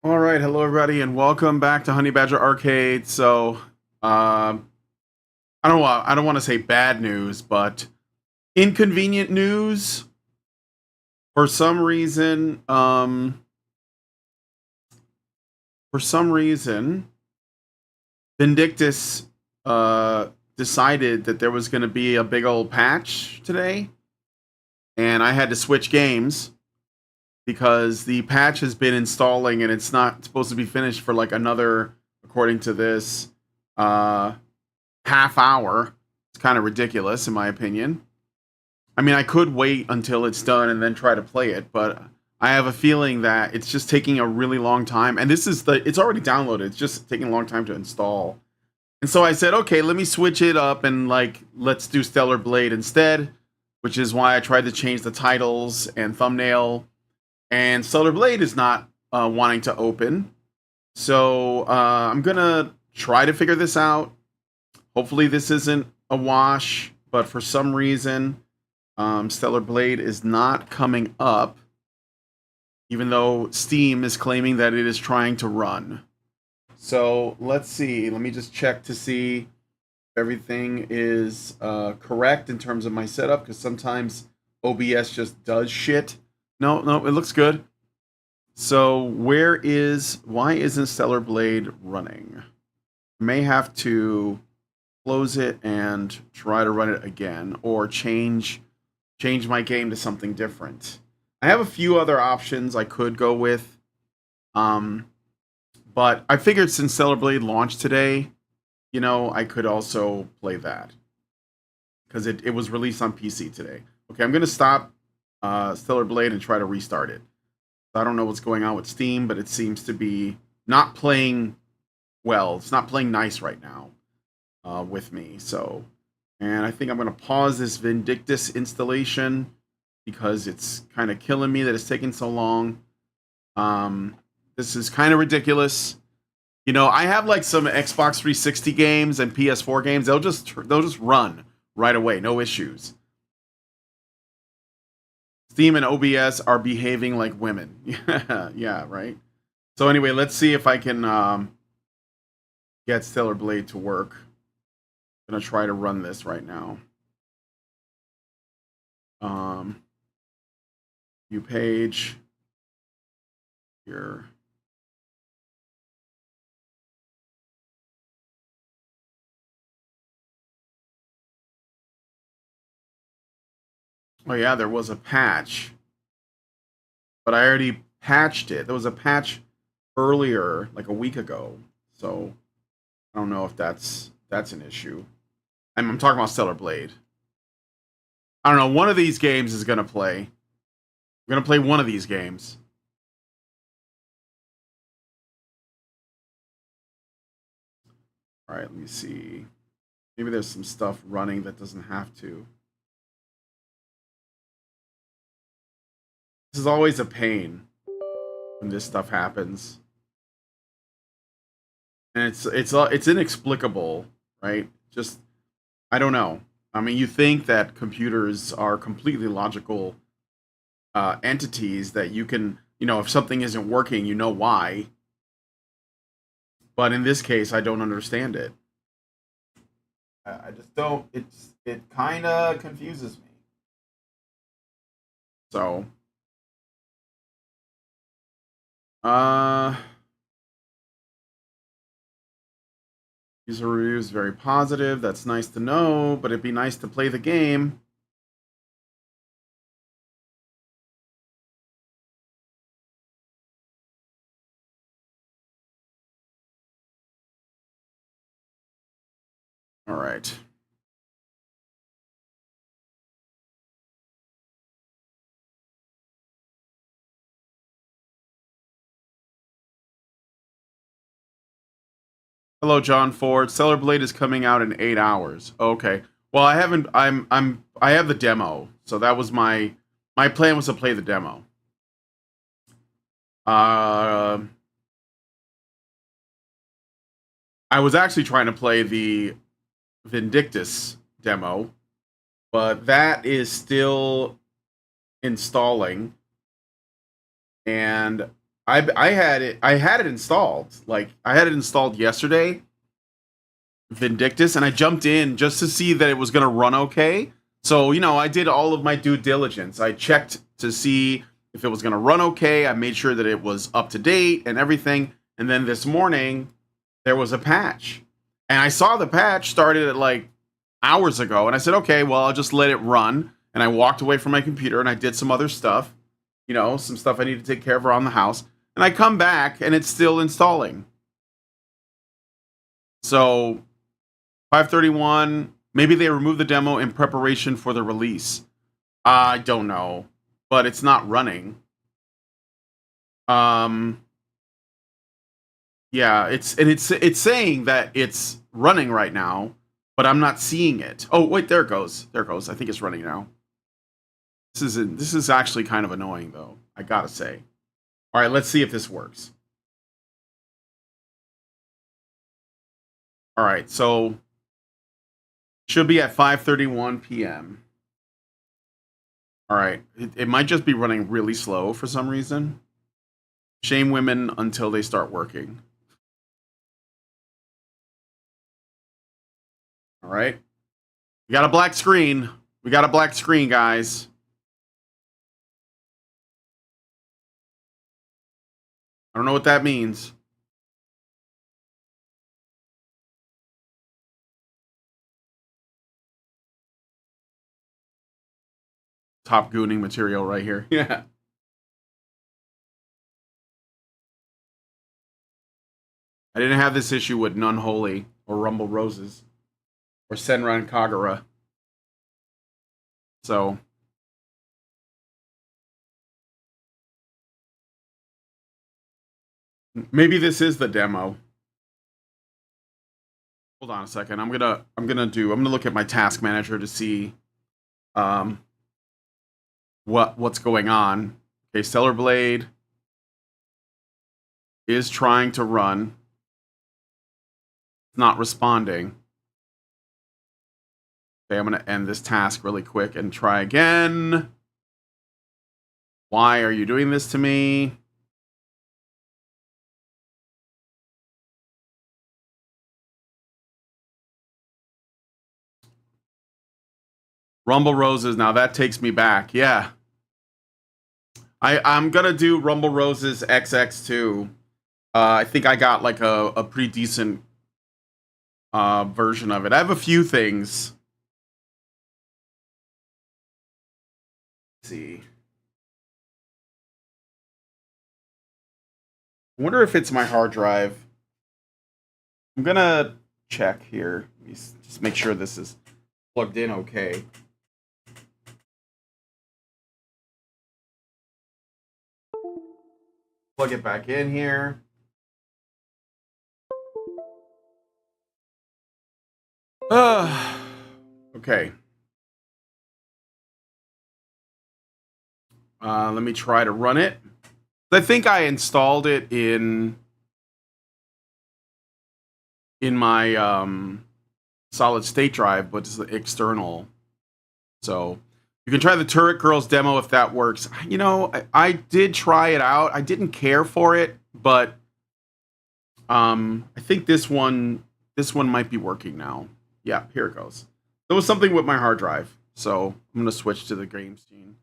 All right, hello everybody, and welcome back to Honey Badger Arcade. I don't want to say bad news, but inconvenient news. For some reason, for some reason, Vindictus decided that there was going to be a big old patch today, and I had to switch games because the patch has been installing and it's not supposed to be finished for like another, according to this, half hour. It's kind of ridiculous, in my opinion. I mean, I could wait until it's done and then try to play it, but I have a feeling that it's just taking a really long time. And it's already downloaded. It's just taking a long time to install. And so I said, okay, let me switch it up and let's do Stellar Blade instead, which is why I tried to change the titles and thumbnail. And Stellar Blade is not wanting to open. So I'm going to try to figure this out. Hopefully this isn't a wash, but for some reason, Stellar Blade is not coming up, even though Steam is claiming that it is trying to run. So let's see. Let me just check to see if everything is correct in terms of my setup, because sometimes OBS just does shit. No, it looks good. So why isn't Stellar Blade running? I may have to close it and try to run it again, or change my game to something different. I have a few other options I could go with, but I figured since Stellar Blade launched today, I could also play that because it was released on PC today. Okay, I'm gonna stop Stellar Blade and try to restart it. I don't know what's going on with Steam, but it seems to be not playing well. It's not playing nice right now. With me. And I think I'm going to pause this Vindictus installation because it's kind of killing me that it's taking so long. This is kind of ridiculous. I have like some Xbox 360 games and PS4 games. They'll just run right away, no issues. Steam and OBS are behaving like women. Yeah, right. So anyway, let's see if I can get Stellar Blade to work. I'm gonna try to run this right now. View page here. Oh yeah, there was a patch, but I already patched it. There was a patch earlier, like a week ago. So I don't know if that's an issue. I'm talking about Stellar Blade. I don't know. One of these games is gonna play. I'm gonna play one of these games. All right, let me see. Maybe there's some stuff running that doesn't have to. This is always a pain when this stuff happens, and it's inexplicable, right? Just I don't know. I mean, you think that computers are completely logical entities that you can, if something isn't working, you know why. But in this case, I don't understand it. I just don't. It kind of confuses me. So, uh, user reviews very positive. That's nice to know, but it'd be nice to play the game. All right. Hello, John Ford. Stellar Blade is coming out in 8 hours. Okay. Well, I haven't. I have the demo, so that was my plan was to play the demo. Uh, I was actually trying to play the Vindictus demo, but that is still installing, and I had it installed. Like I had it installed yesterday, Vindictus, and I jumped in just to see that it was gonna run okay. So, I did all of my due diligence. I checked to see if it was gonna run okay. I made sure that it was up to date and everything. And then this morning there was a patch. And I saw the patch started at like hours ago, and I said, okay, well, I'll just let it run. And I walked away from my computer and I did some other stuff, some stuff I need to take care of around the house. And I come back and it's still installing. So 531, maybe they removed the demo in preparation for the release. I don't know, but it's not running. Yeah, it's saying that it's running right now, but I'm not seeing it. Oh, wait, there it goes. There it goes. I think it's running now. This is actually kind of annoying though, I gotta say. All right, let's see if this works. All right, so should be at 5:31 p.m. All right, it might just be running really slow for some reason. Shame women until they start working. All right, we got a black screen. We got a black screen, guys. I don't know what that means. Top gooning material right here. Yeah. I didn't have this issue with Nunholy or Rumble Roses or Senran Kagura. So maybe this is the demo. Hold on a second. I'm gonna look at my task manager to see what's going on. Okay, Stellar Blade is trying to run. It's not responding. Okay, I'm gonna end this task really quick and try again. Why are you doing this to me? Rumble Roses, now that takes me back. Yeah. I'm gonna do Rumble Roses XX2. I think I got like a pretty decent version of it. I have a few things. Let's see. I wonder if it's my hard drive. I'm gonna check here. Just make sure this is plugged in okay. Plug it back in here. Okay. Let me try to run it. I think I installed it in my solid state drive, but it's external. So you can try the Turret Girls demo if that works. I did try it out. I didn't care for it, but I think this one might be working now. Yeah, here it goes. There was something with my hard drive, so I'm gonna switch to the games gene.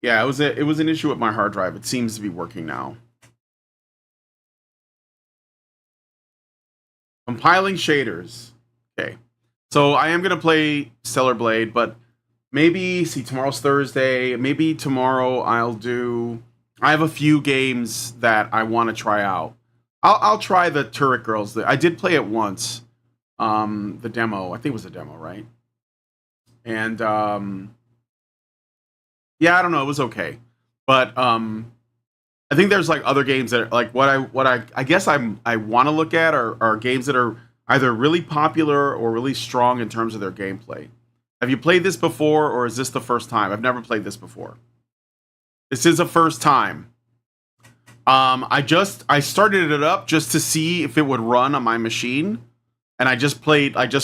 Yeah, it was an issue with my hard drive. It seems to be working now. Compiling shaders. Okay, so I am gonna play Stellar Blade, but maybe tomorrow's Thursday. Maybe tomorrow I'll do. I have a few games that I want to try out. I'll try the Turret Girls. I did play it once. The demo. I think it was a demo, right? And yeah, I don't know. It was okay, but I think there's like other games that are like what I guess I want to look at are games that are either really popular or really strong in terms of their gameplay. Have you played this before, or is this the first time? I've never played this before. This is a first time. I started it up just to see if it would run on my machine, and I just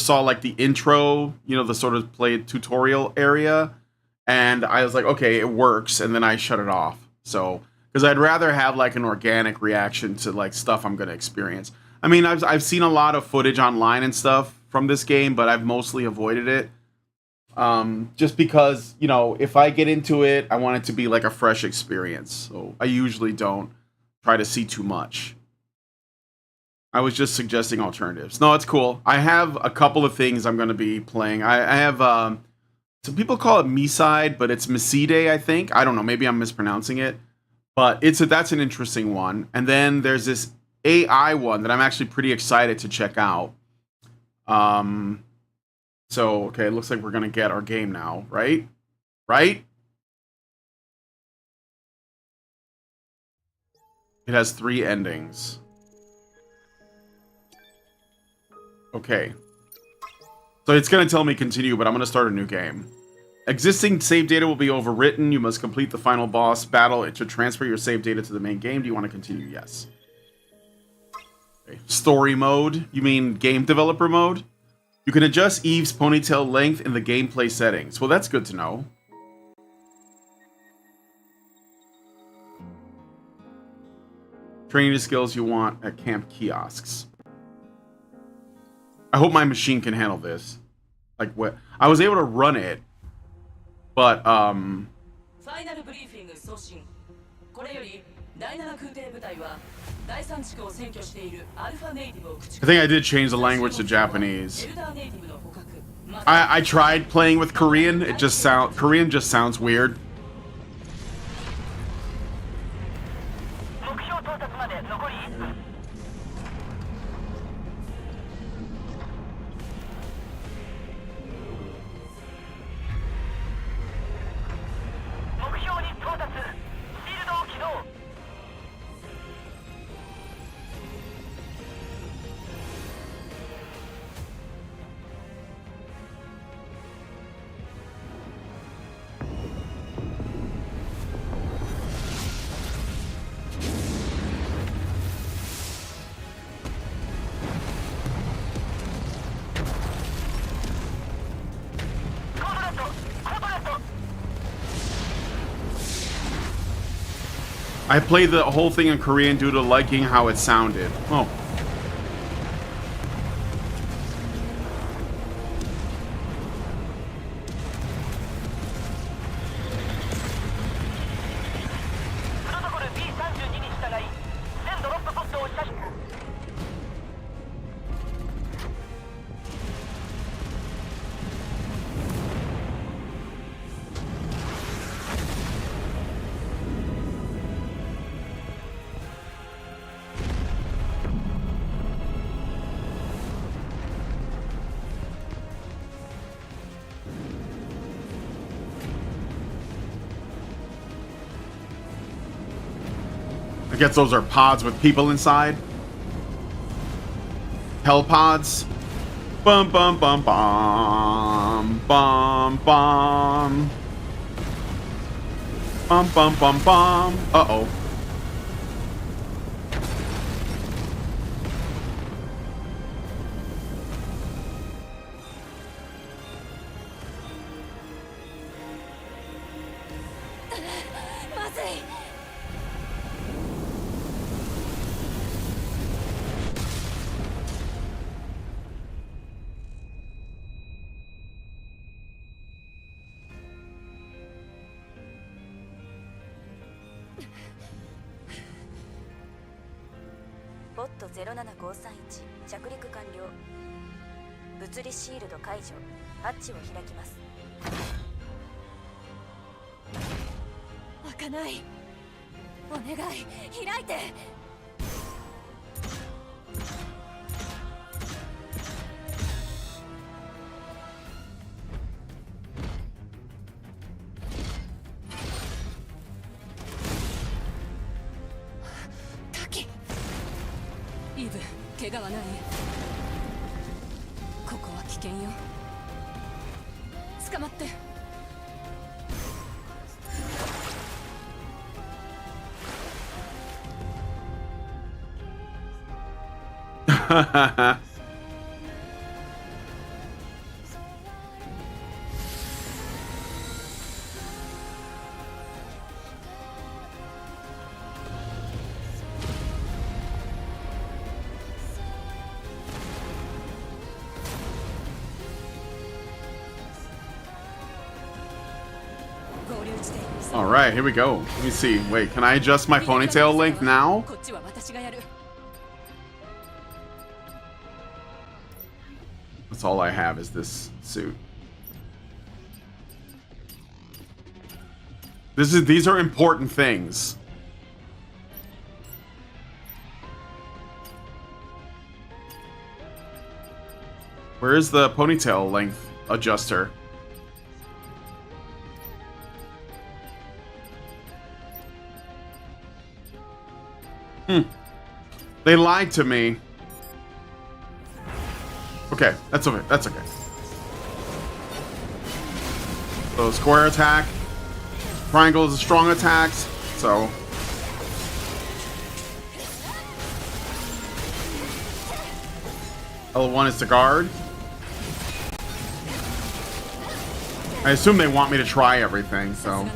saw like the intro, the sort of play tutorial area, and I was like, okay, it works, and then I shut it off. So, because I'd rather have like an organic reaction to like stuff I'm going to experience. I mean, I've seen a lot of footage online and stuff from this game, but I've mostly avoided it. Just because, you know, if I get into it, I want it to be like a fresh experience. So I usually don't try to see too much. I was just suggesting alternatives. No, it's cool. I have a couple of things I'm going to be playing. I have, some people call it Miside, but it's Miside, I think. I don't know. Maybe I'm mispronouncing it. But that's an interesting one. And then there's this AI one that I'm actually pretty excited to check out. So, okay, it looks like we're going to get our game now, right? Right? It has 3 endings. Okay. So it's going to tell me continue, but I'm going to start a new game. Existing save data will be overwritten. You must complete the final boss battle to transfer your save data to the main game. Do you want to continue? Yes. Okay. Story mode. You mean game developer mode? You can adjust Eve's ponytail length in the gameplay settings. Well, that's good to know. Training the skills you want at camp kiosks. I hope my machine can handle this. Like, what? I was able to run it, but, I think I did change the language to Japanese. I tried playing with Korean. Korean just sounds weird. I played the whole thing in Korean due to liking how it sounded. Oh. I guess those are pods with people inside. Hell pods. Bum bum bum bum bum bum. Bum bum bum bum. Uh-oh. Bot 07531着陸完了。物理シールド解除。ハッチを開きます。開かない。お願い、開いて。イーブ、怪我はない？ここは危険よ。捕まって。Ha ha ha. Alright, here we go. Let me see. Wait, can I adjust my ponytail length now? That's all I have is this suit. These are important things. Where is the ponytail length adjuster? They lied to me. Okay, that's okay. That's okay. So square attack. Triangle is a strong attack. So L1 is to guard. I assume they want me to try everything, so.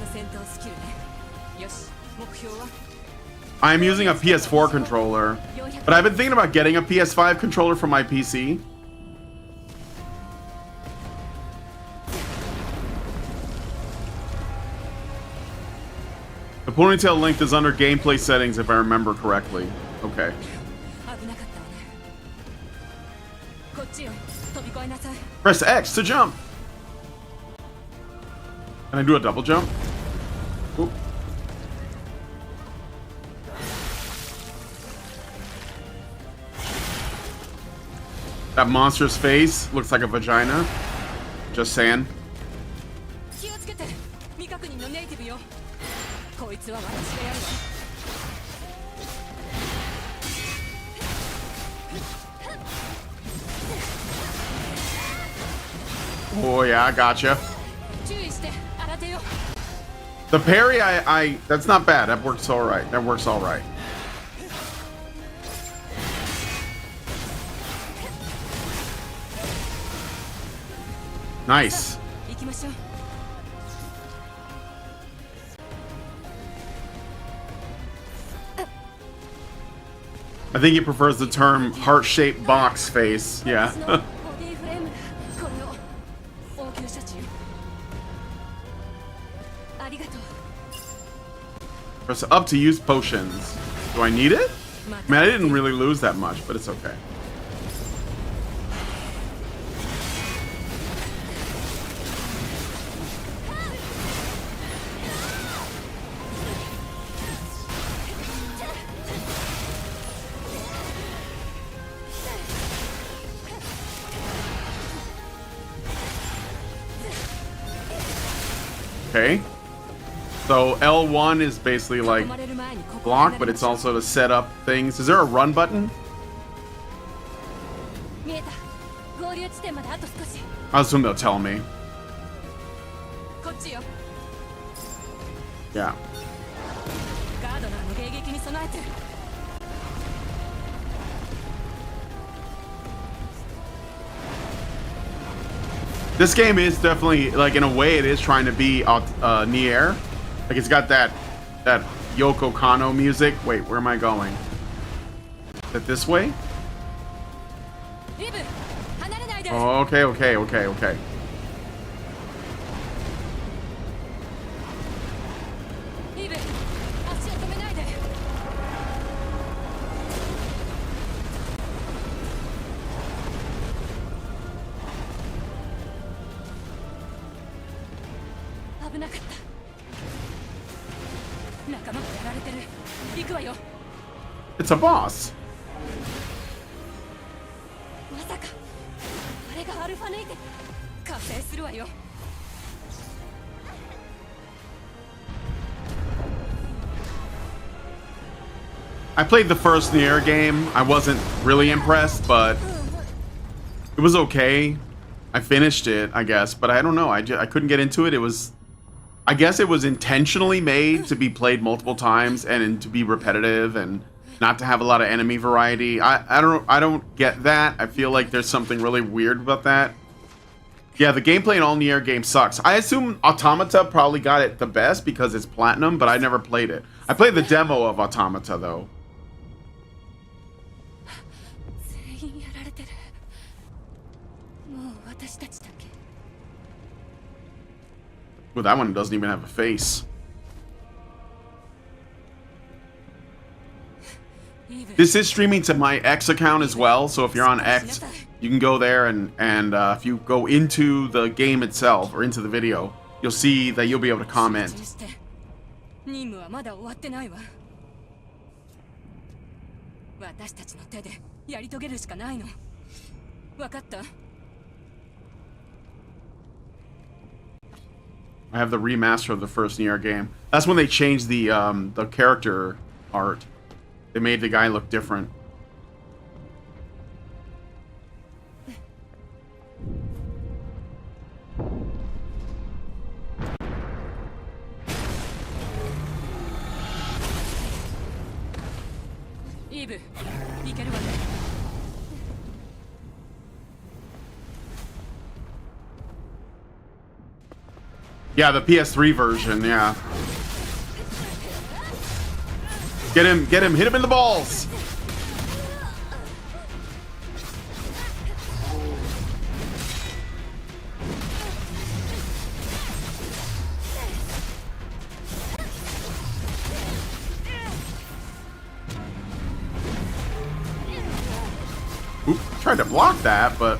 I'm using a PS4 controller, but I've been thinking about getting a PS5 controller for my PC. The ponytail length is under gameplay settings if I remember correctly. Okay. Press X to jump. Can I do a double jump? Oop. That monster's face looks like a vagina. Just saying. Oh yeah, I gotcha. The parry, that's not bad. That works all right. That works all right. Nice. I think he prefers the term heart-shaped box face. Yeah. Press up to use potions. Do I need it? I mean, I didn't really lose that much, but it's okay. Okay. So L1 is basically like block, but it's also to set up things. Is there a run button? I assume they'll tell me. Yeah. This game is definitely, like, in a way, it is trying to be Nier. Like, it's got that Yoko Kanno music. Wait, where am I going? Is it this way? Oh, okay. It's a boss. I played the first Nier game. I wasn't really impressed, but it was okay. I finished it, I guess, but I don't know. I couldn't get into it. I guess it was intentionally made to be played multiple times and to be repetitive and not to have a lot of enemy variety. I don't get that. I feel like there's something really weird about that. Yeah, the gameplay in all Nier games sucks. I assume Automata probably got it the best because it's platinum, but I never played it. I played the demo of Automata though. Well, that one doesn't even have a face. This is streaming to my X account as well, so if you're on X, you can go there and if you go into the game itself or into the video, you'll see that you'll be able to comment. 任務はまだ終わってないわ。私たちの手でやり遂げるしかないの。わかった？ I have the remaster of the first Nier game. That's when they changed the character art. They made the guy look different. Eve, いけるわね。Yeah, the PS3 version, yeah. Get him, hit him in the balls! Oop, tried to block that, but...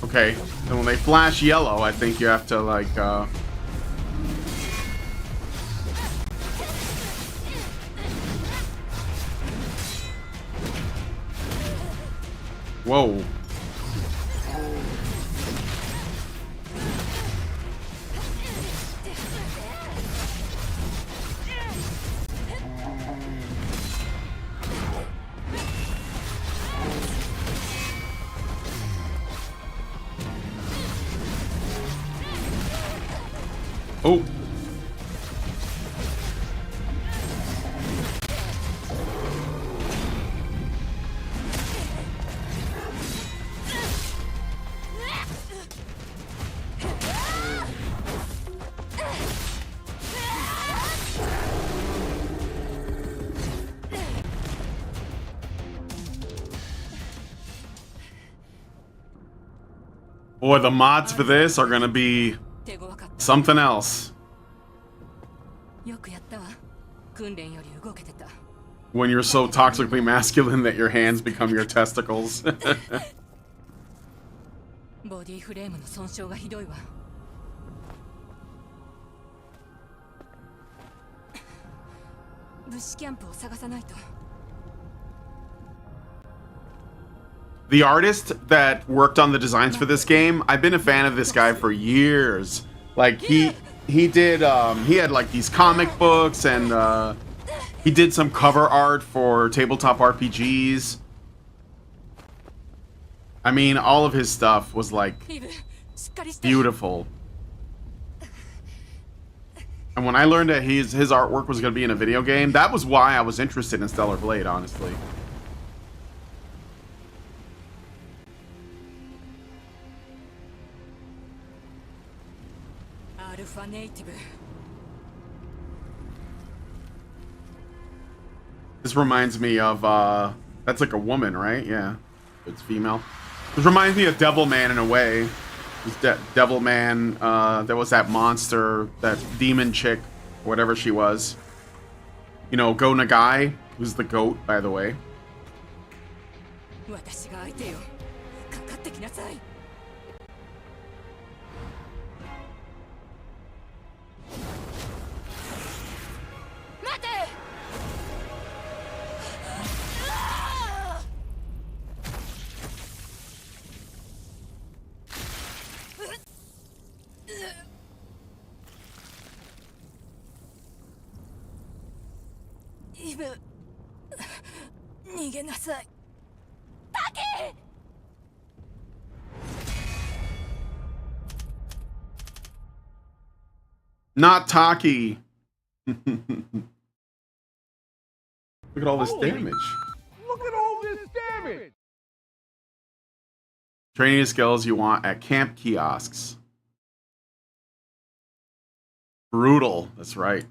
Okay, and when they flash yellow, I think you have to, like, Whoa. Oh. Boy, the mods for this are gonna be something else. When you're so toxically masculine that your hands become your testicles. The artist that worked on the designs for this game, I've been a fan of this guy for years. Like he did he had like these comic books and he did some cover art for tabletop RPGs. I mean, all of his stuff was like beautiful. And when I learned that his artwork was going to be in a video game, that was why I was interested in Stellar Blade, honestly. This reminds me of, that's like a woman, right? Yeah, it's female. This reminds me of Devilman in a way. Devilman, there was that monster, that demon chick, whatever she was. You know, Go Nagai, who's the goat, by the way. Not Taki. Look at all this damage. Look at all this damage! Training skills you want at camp kiosks. Brutal. That's right.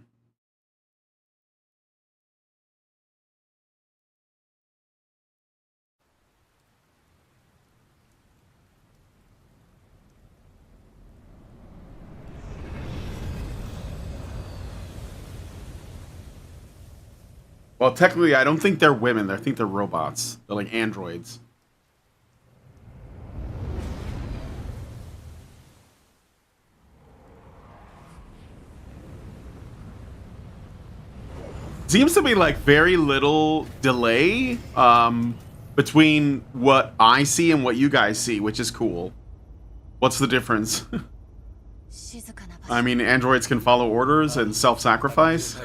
Well, technically, I don't think they're women. I think they're robots. They're like androids. Seems to be like very little delay between what I see and what you guys see, which is cool. What's the difference? I mean, androids can follow orders and self-sacrifice.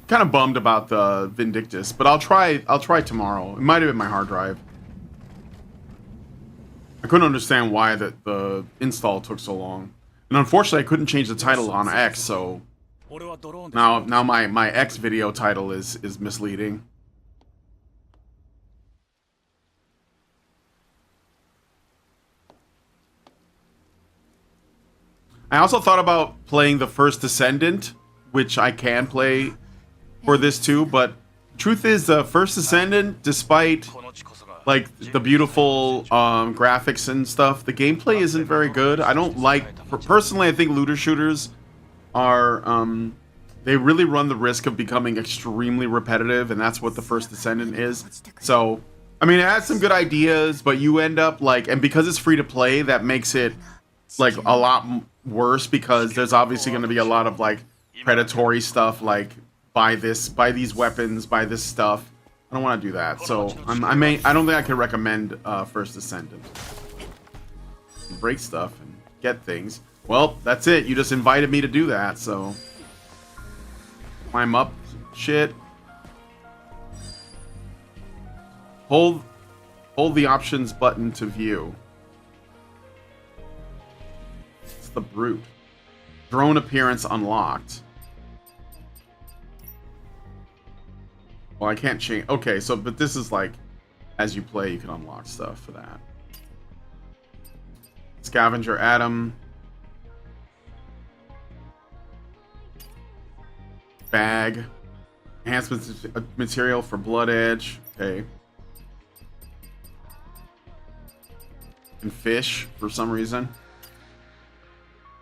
Kind of bummed about the Vindictus, but I'll try tomorrow. It might have been my hard drive. I couldn't understand why the install took so long. And unfortunately I couldn't change the title on X, so now my X video title is misleading. I also thought about playing the First Descendant, which I can play for this too, but truth is, the First Descendant, despite like the beautiful graphics and stuff, the gameplay isn't very good. I don't like, personally, I think looter shooters are they really run the risk of becoming extremely repetitive, and that's what the First Descendant is. So I mean, it has some good ideas, but you end up like, and because it's free to play, that makes it like a lot worse, because there's obviously going to be a lot of like predatory stuff, like buy these weapons, buy this stuff. I don't want to do that, so I don't think I can recommend First Descendant. Break stuff and get things. Well, that's it. You just invited me to do that, so climb up shit. Hold the options button to view. It's the brute. Drone appearance unlocked. Well, I can't change. Okay, so, but this is like, as you play, you can unlock stuff for that. Scavenger Atom. Bag. Enhancement material for Blood Edge. Okay. And fish, for some reason.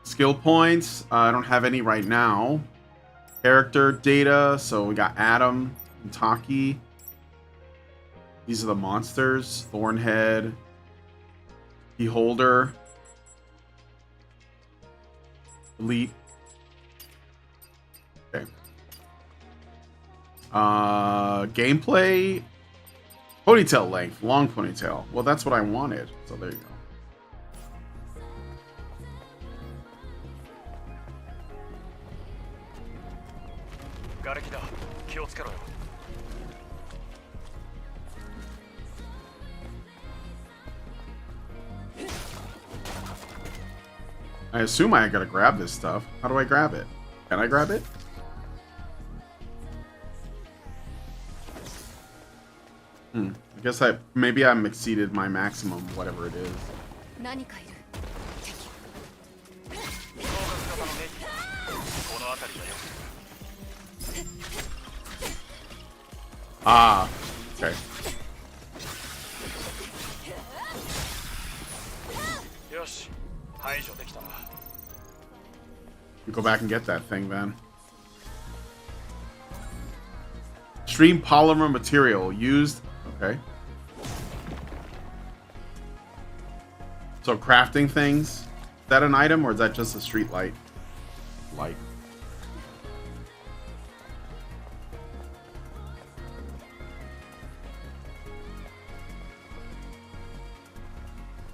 Skill points. I don't have any right now. Character data. So we got Adam. Taki. These are the monsters. Thornhead. Beholder. Elite. Okay. Gameplay. Ponytail length. Long ponytail. Well, that's what I wanted. So there you go. I assume I gotta grab this stuff. How do I grab it? Can I grab it? I guess maybe I exceeded my maximum, whatever it is. Ah, okay. You go back and get that thing then. Extreme polymer material used. Okay. So crafting things. Is that an item, or is that just a street light? Light.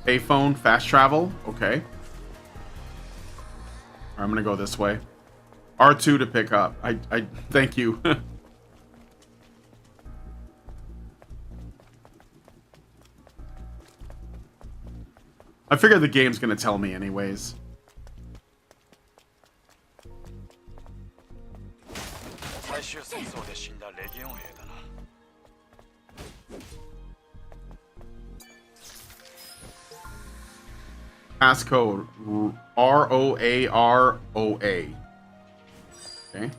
Payphone, fast travel. Okay. I'm gonna go this way. R2 to pick up. I thank you. I figure the game's gonna tell me anyways. Passcode ROAROA. Okay.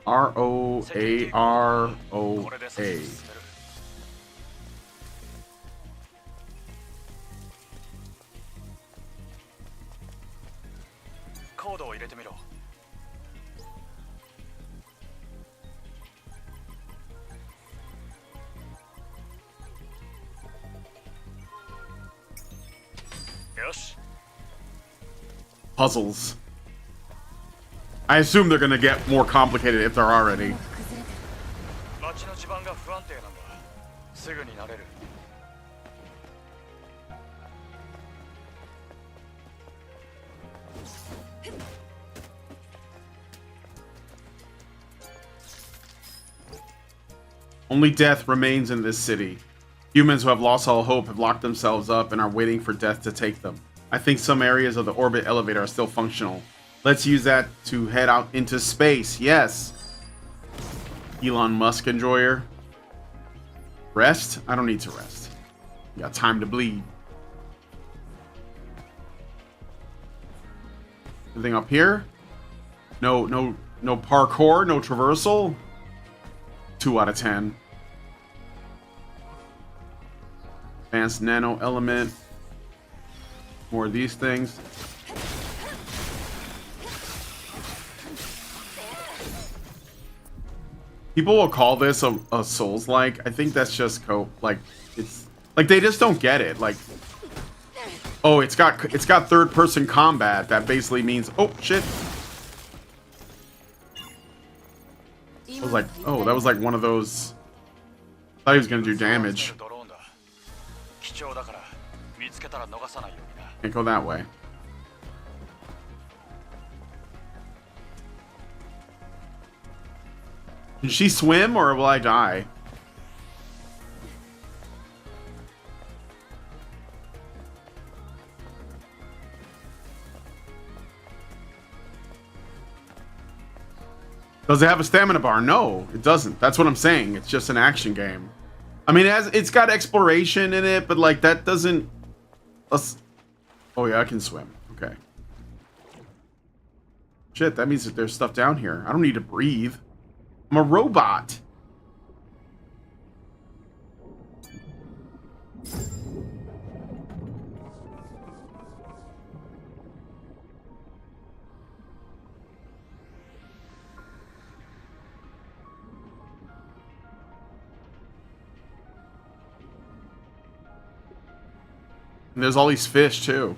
ROAROA. Puzzles. I assume they're gonna get more complicated if they're already. Only death remains in this city. Humans who have lost all hope have locked themselves up and are waiting for death to take them. I think some areas of the orbit elevator are still functional. Let's use that to head out into space. Yes. Elon Musk enjoyer. Rest? I don't need to rest. You got time to bleed. Anything up here? No parkour, no traversal. 2 out of 10. Advanced nano element. More of these things. People will call this a Souls-like. I think that's just like it's like they just don't get it. Like, oh, it's got third-person combat. That basically means, oh shit. I was like, oh, that was like one of those. I thought he was gonna do damage. Can't go that way. Can she swim or will I die? Does it have a stamina bar? No, it doesn't. That's what I'm saying. It's just an action game. I mean, it's got exploration in it, but like that doesn't. Oh yeah, I can swim. Okay. Shit, that means that there's stuff down here. I don't need to breathe. I'm a robot. And there's all these fish too.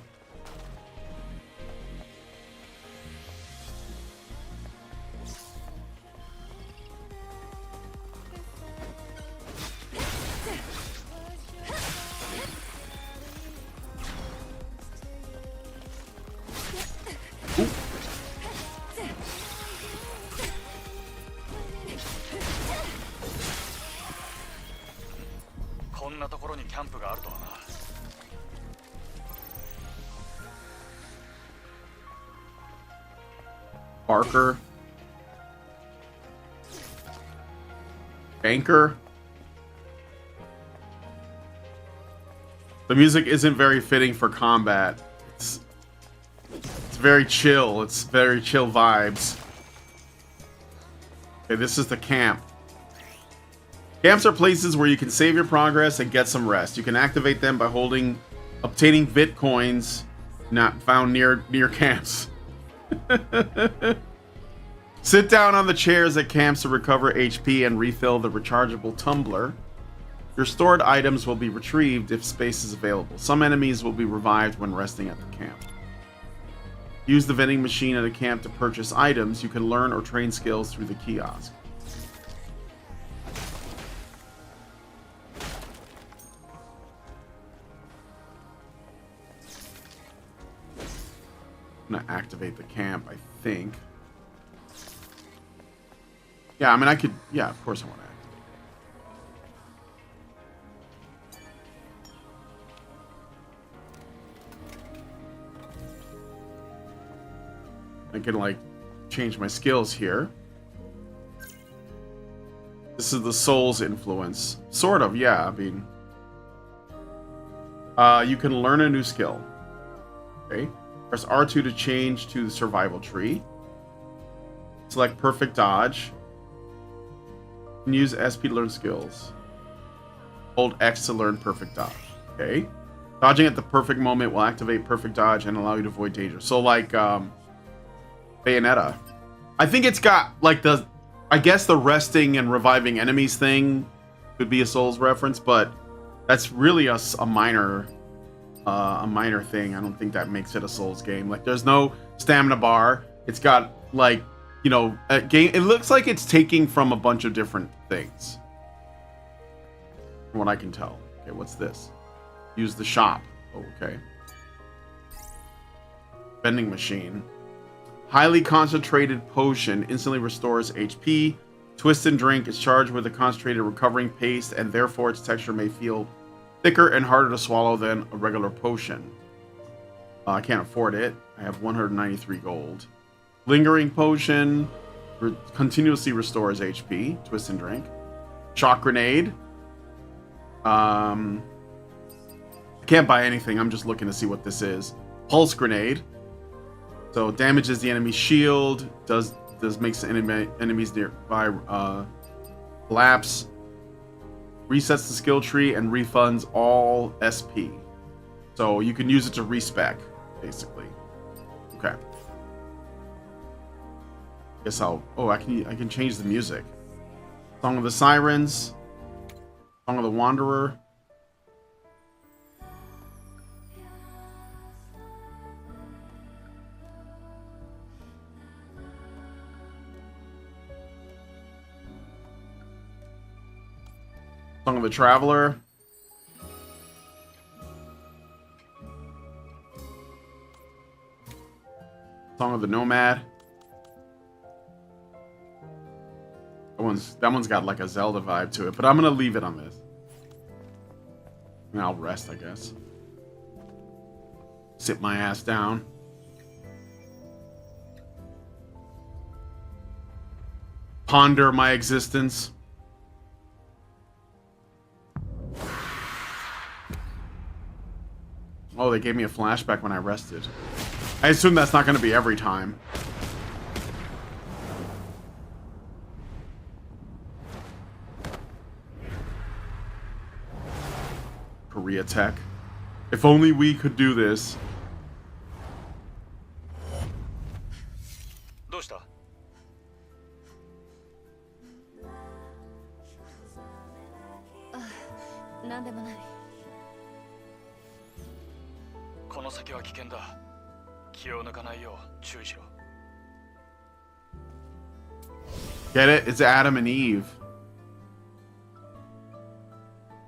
Barker. Banker. The music isn't very fitting for combat. It's very chill. It's very chill vibes. Okay, this is the camp. Camps are places where you can save your progress and get some rest. You can activate them by obtaining Bitcoins not found near camps. Sit down on the chairs at camps to recover HP and refill the rechargeable tumbler. Your stored items will be retrieved if space is available. Some enemies will be revived when resting at the camp. Use the vending machine at a camp to purchase items. You can learn or train skills through the kiosk. I'm gonna activate the camp, I think. Yeah, I mean, I could... Yeah, of course I want to activate it. I can, like, change my skills here. This is the soul's influence. Sort of, yeah, I mean... you can learn a new skill. Okay. Press R2 to change to the survival tree. Select perfect dodge. And use SP to learn skills. Hold X to learn perfect dodge. Okay. Dodging at the perfect moment will activate perfect dodge and allow you to avoid danger. So like Bayonetta. I think it's got like the... I guess the resting and reviving enemies thing could be a Souls reference, but that's really a minor thing. I don't think that makes it a Souls game. Like, there's no stamina bar. It's got, like, you know, a game. It looks like it's taking from a bunch of different things, from what I can tell. Okay, what's this? Use the shop. Oh, okay. Vending machine. Highly concentrated potion instantly restores HP. Twist and drink is charged with a concentrated recovering paste, and therefore its texture may feel thicker and harder to swallow than a regular potion. I can't afford it. I have 193 gold. Lingering potion continuously restores HP. Twist and drink. Shock grenade. I can't buy anything. I'm just looking to see what this is. Pulse grenade. So damages the enemy's shield. Does makes the enemies nearby collapse. Resets the skill tree and refunds all SP. So you can use it to respec, basically. Okay. Guess I'll... Oh, I can change the music. Song of the Sirens. Song of the Wanderer. Song of the Traveler. Song of the Nomad. That one's got like a Zelda vibe to it, but I'm gonna leave it on this. And I'll rest, I guess. Sit my ass down. Ponder my existence. Oh, they gave me a flashback when I rested. I assume that's not going to be every time. Korea Tech. If only we could do this. Get it? It's Adam and Eve.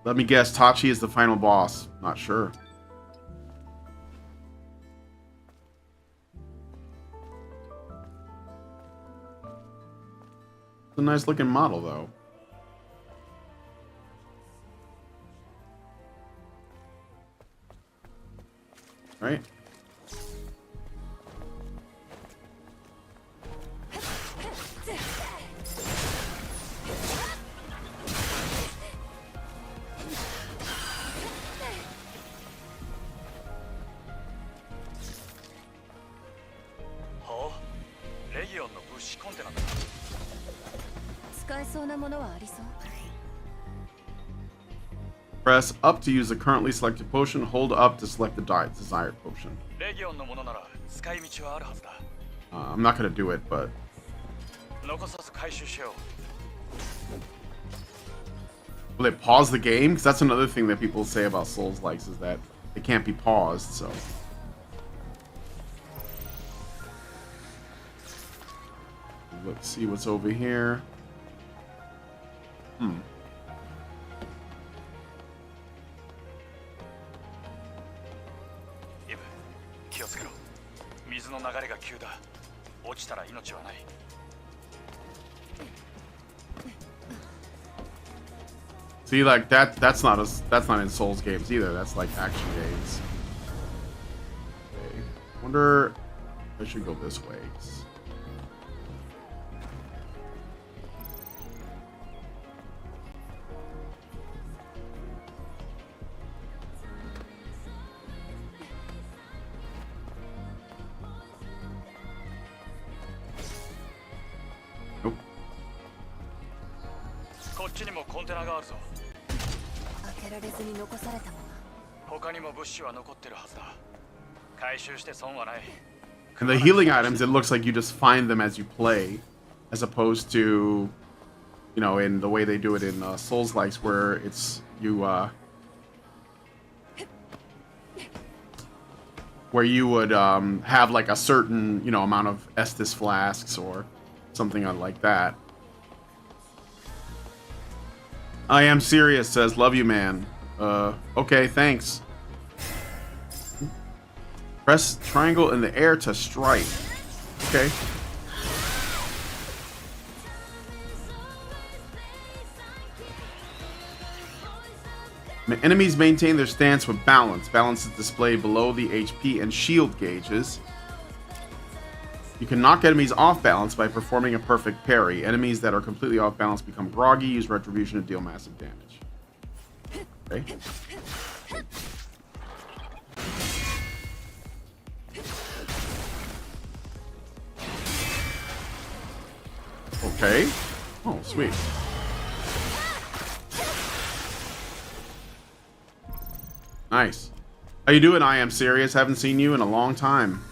Let me guess, Tachi is the final boss. Not sure. It's a nice looking model, though. Right? Press up to use the currently selected potion. Hold up to select the desired potion. I'm not going to do it, but... Will they pause the game? Because that's another thing that people say about Souls-likes, is that it can't be paused, so... Let's see what's over here. See, like that's not in Souls games either. That's like action games. Okay. Wonder if I should go this way. Nope. こっちにもコンテナがあるぞ。開けられずに残されたまま。他にも物資は残ってるはずだ。回収して損はない。 And the healing items, it looks like you just find them as you play, as opposed to, you know, in the way they do it in Souls-likes, where it's where you would have like a certain, you know, amount of Estus flasks or something like that. I am serious, says, love you, man. Okay, thanks. Press triangle in the air to strike. Okay. Enemies maintain their stance with balance. Balance is displayed below the HP and shield gauges. You can knock enemies off balance by performing a perfect parry. Enemies that are completely off balance become groggy, use retribution to deal massive damage. Okay. Okay. Oh, sweet. Nice. How you doing? I am serious. Haven't seen you in a long time.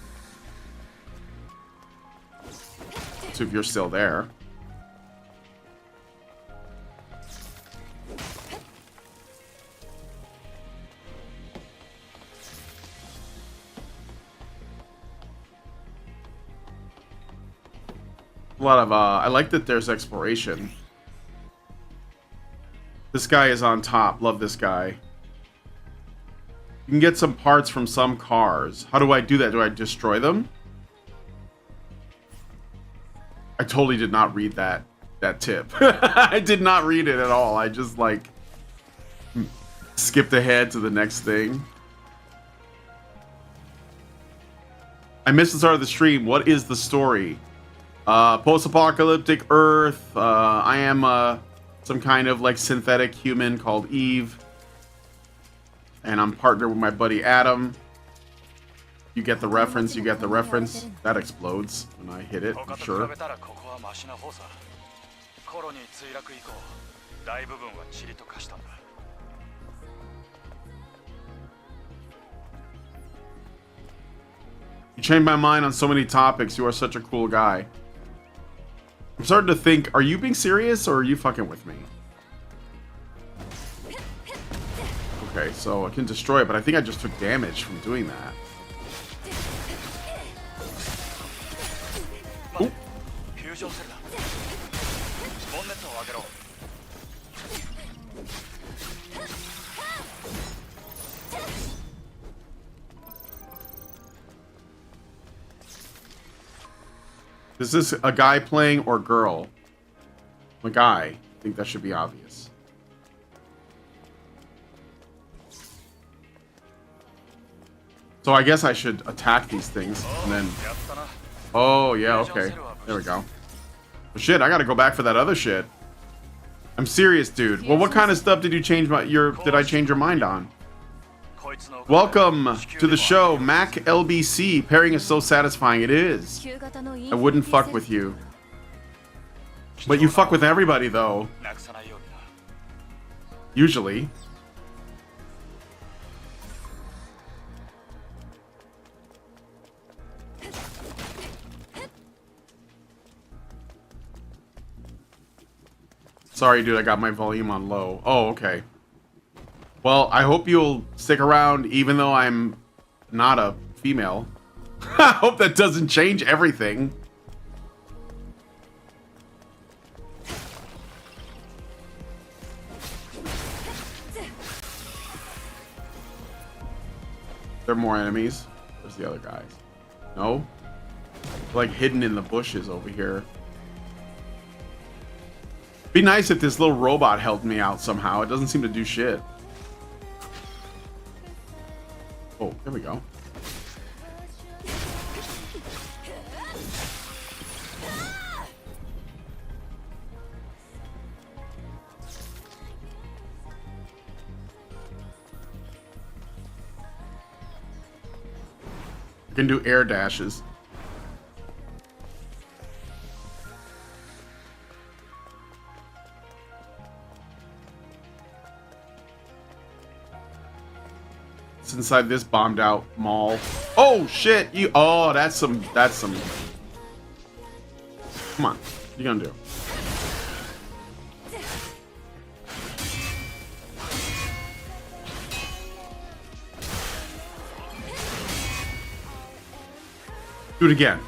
So if you're still there. A lot of I like that there's exploration. This guy is on top. Love this guy. You can get some parts from some cars. How do I do that? Do I destroy them? I totally did not read that tip. I did not read it at all. I just like skipped ahead to the next thing. I missed the start of the stream. What is the story? Post-apocalyptic Earth. I am some kind of like synthetic human called Eve. And I'm partnered with my buddy Adam. You get the reference, you get the reference. That explodes when I hit it, I'm sure. You changed my mind on so many topics. You are such a cool guy. I'm starting to think, are you being serious or are you fucking with me? Okay, so I can destroy it, but I think I just took damage from doing that. Ooh. Is this a guy playing or girl? A guy. I think that should be obvious. So I guess I should attack these things and then... Oh, yeah, okay. There we go. Well, shit, I gotta go back for that other shit. I'm serious, dude. Well, what kind of stuff did you change did I change your mind on? Welcome to the show, Mac LBC. Pairing is so satisfying. It is. I wouldn't fuck with you. But you fuck with everybody, though. Usually. Sorry, dude, I got my volume on low. Oh, okay. Well, I hope you'll stick around even though I'm not a female. I hope that doesn't change everything. There are more enemies. Where's the other guys? No? Like hidden in the bushes over here. Be nice if this little robot helped me out somehow. It doesn't seem to do shit. Oh, there we go. You can do air dashes. It's inside this bombed out mall. Oh shit! Oh, that's some. Come on, what you gonna do? Do it again.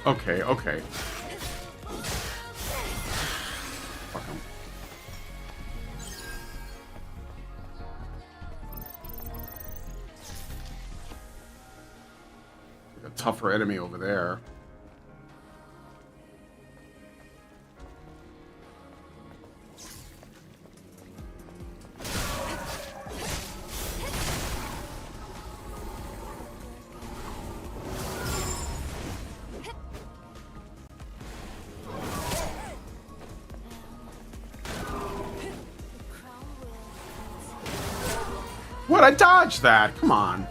Okay, okay. Fuck him. A tougher enemy over there. What? I dodged that. Come on.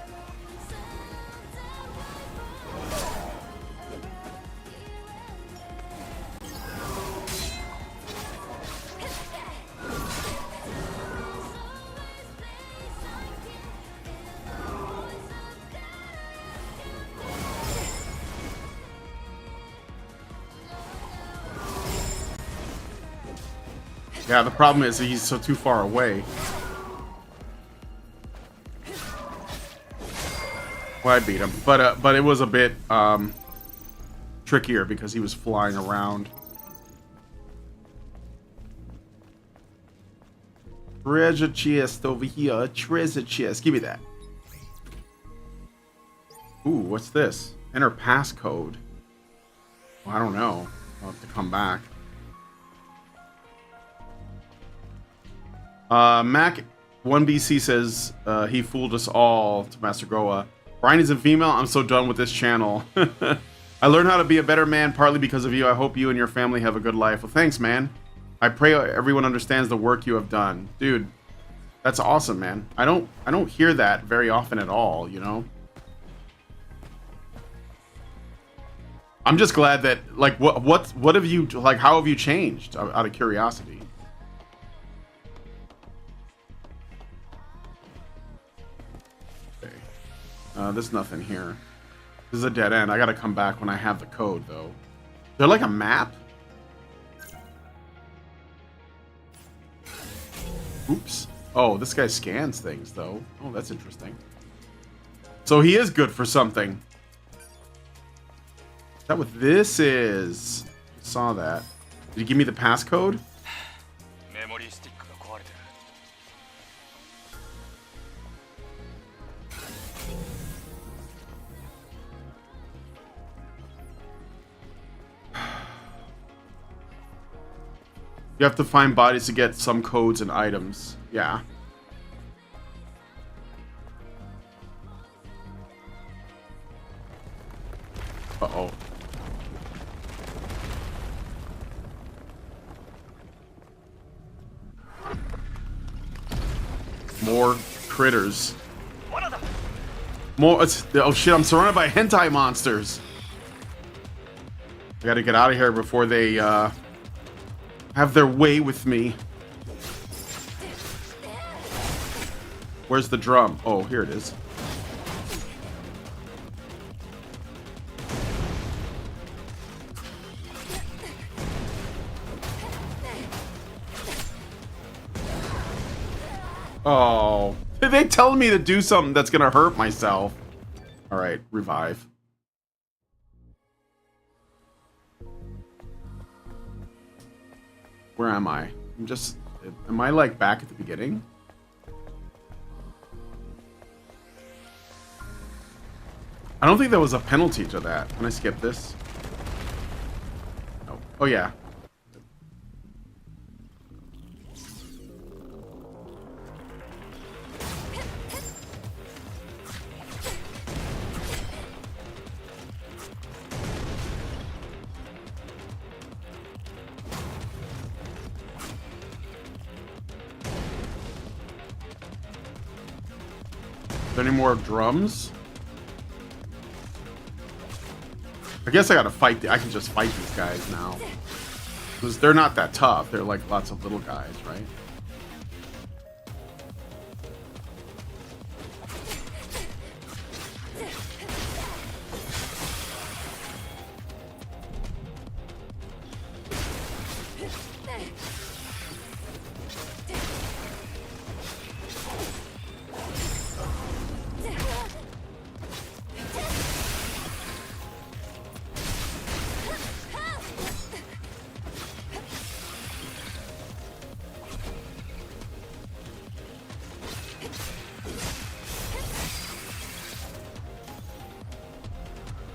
Yeah, the problem is he's so too far away. Well, I beat him, but it was a bit trickier because he was flying around. Treasure chest over here, treasure chest. Give me that. Ooh, what's this? Enter passcode. Well, I don't know. I'll have to come back. Mac 1BC says he fooled us all to Master Goa. Brian isn't female. I'm so done with this channel. I learned how to be a better man partly because of you. I hope you and your family have a good life. Well, thanks, man. I pray everyone understands the work you have done. Dude, that's awesome, man. I don't hear that very often at all, you know? I'm just glad that, like, what have you, like, how have you changed, out of curiosity? Okay. There's nothing here. This is a dead end. I gotta come back when I have the code, though. Is there, like, a map? Oops. Oh, this guy scans things, though. Oh, that's interesting. So he is good for something. Is that what this is? I saw that. Did he give me the passcode? You have to find bodies to get some codes and items. Yeah. Uh-oh. More critters. More. Oh shit! I'm surrounded by hentai monsters. I gotta get out of here before they have their way with me. Where's the drum? Oh, here it is. Oh, they telling me to do something that's gonna hurt myself. All right, revive. Where am I? Am I like back at the beginning? I don't think there was a penalty to that. Can I skip this? No. Oh yeah. Any more drums? I guess I gotta fight. I can just fight these guys now. Because they're not that tough. They're like lots of little guys, right?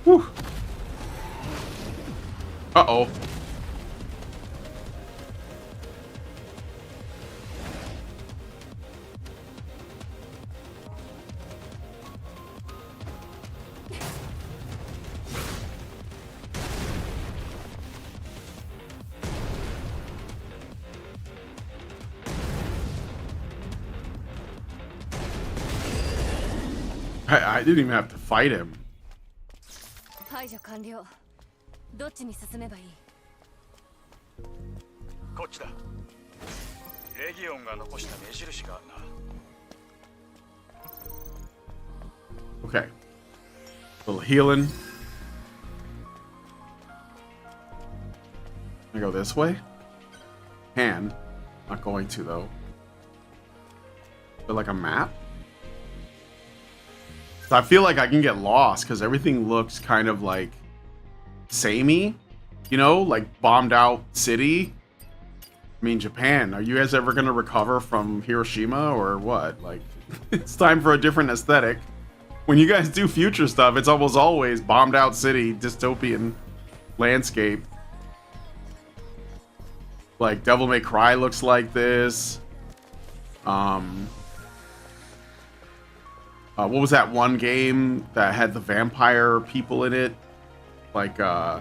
Whew. Uh-oh. I didn't even have to fight him. 排除完了。どっちに進めばいい？こっちだ。レギオンが残した目印があるな。Okay. A little healing. Can I go this way? Can. Not going to though. Is there like a map? So I feel like I can get lost because everything looks kind of like samey, you know, like bombed out city. I mean, Japan, are you guys ever going to recover from Hiroshima or what? Like, it's time for a different aesthetic. When you guys do future stuff, it's almost always bombed out city, dystopian landscape. Like, Devil May Cry looks like this. What was that one game that had the vampire people in it? Like, why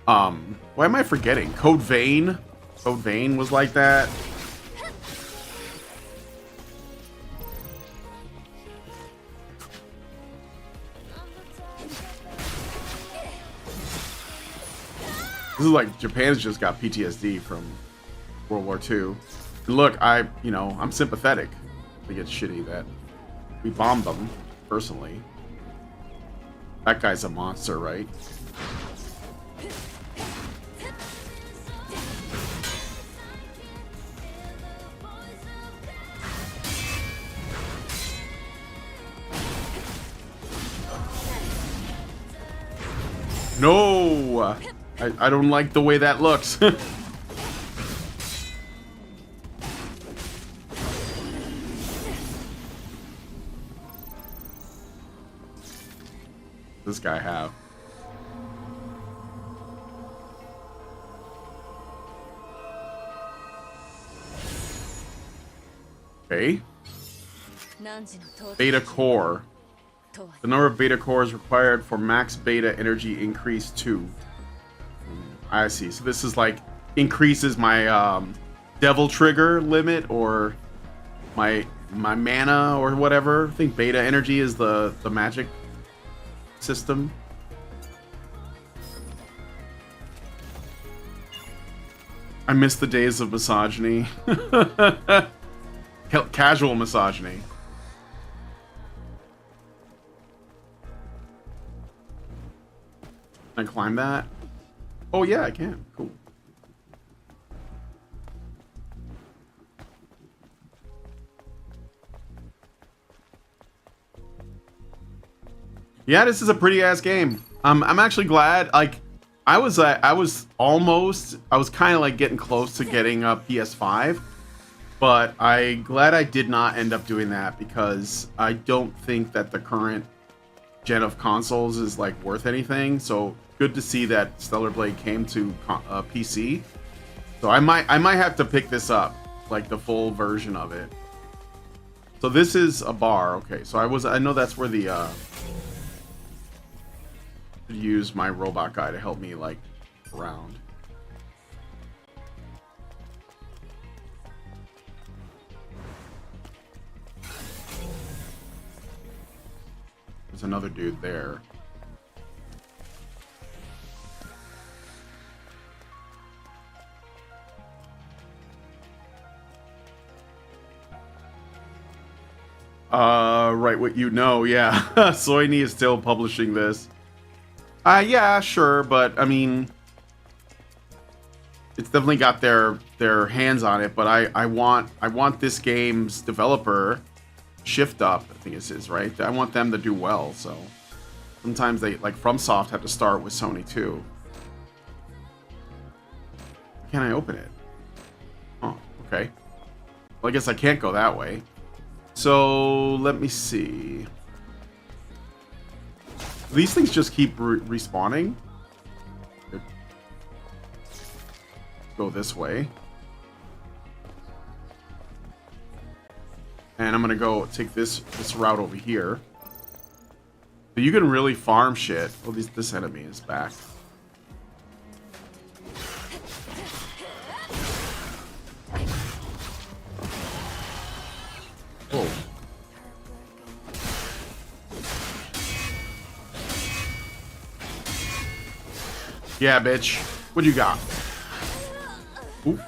am I forgetting? Code Vein? Code Vein was like that. This is like, Japan's just got PTSD from World War II. And look, I'm sympathetic. I think it's shitty that we bombed them, personally. That guy's a monster, right? No! I don't like the way that looks. This guy have? Okay. Beta core. The number of beta cores required for max beta energy increased to. I see. So this is like increases my devil trigger limit or my mana or whatever. I think beta energy is the magic system. I miss the days of misogyny. Casual misogyny. Can I climb that? Oh yeah, I can. Cool. Yeah, this is a pretty ass game. I'm actually glad. Like, I was kind of like getting close to getting a PS5, but glad I did not end up doing that because I don't think that the current gen of consoles is like worth anything. So good to see that Stellar Blade came to PC. So I might have to pick this up, like the full version of it. So this is a bar. Okay, so I know that's where the use my robot guy to help me like around. There's another dude there. Right, what you know, yeah. Sony is still publishing this. Yeah, sure, but I mean, it's definitely got their hands on it. But I want this game's developer, Shift Up, I think it is, right? I want them to do well. So sometimes they, like FromSoft, have to start with Sony too. Can I open it? Oh, okay. Well, I guess I can't go that way. So let me see. These things just keep respawning. Go this way. And I'm gonna go take this route over here. But you can really farm shit. Oh, this enemy is back. Whoa. Yeah, bitch. What do you got? Ooh.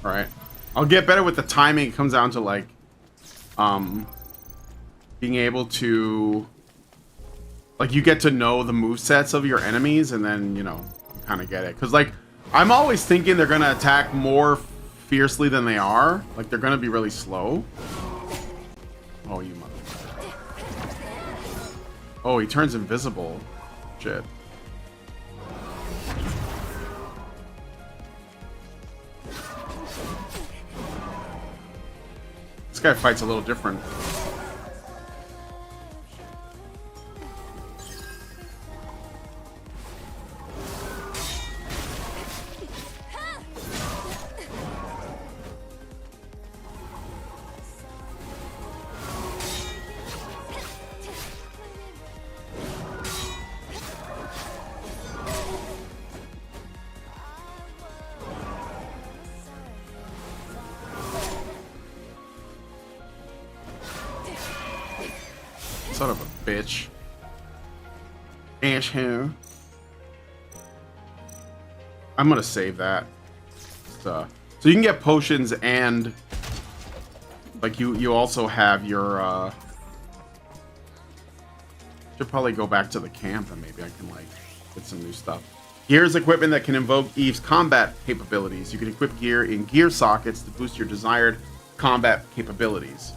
Alright. I'll get better with the timing. It comes down to like being able to, like, you get to know the movesets of your enemies, and then, you know, you kind of get it. Because, like, I'm always thinking they're going to attack more fiercely than they are. Like, they're going to be really slow. Oh, you motherfucker. Oh, he turns invisible. Shit. This guy fights a little different. Son of a bitch. Asshole. I'm gonna save that. So you can get potions, and like you also have your should probably go back to the camp and maybe I can like get some new stuff. Gear is equipment that can invoke Eve's combat capabilities. You can equip gear in gear sockets to boost your desired combat capabilities.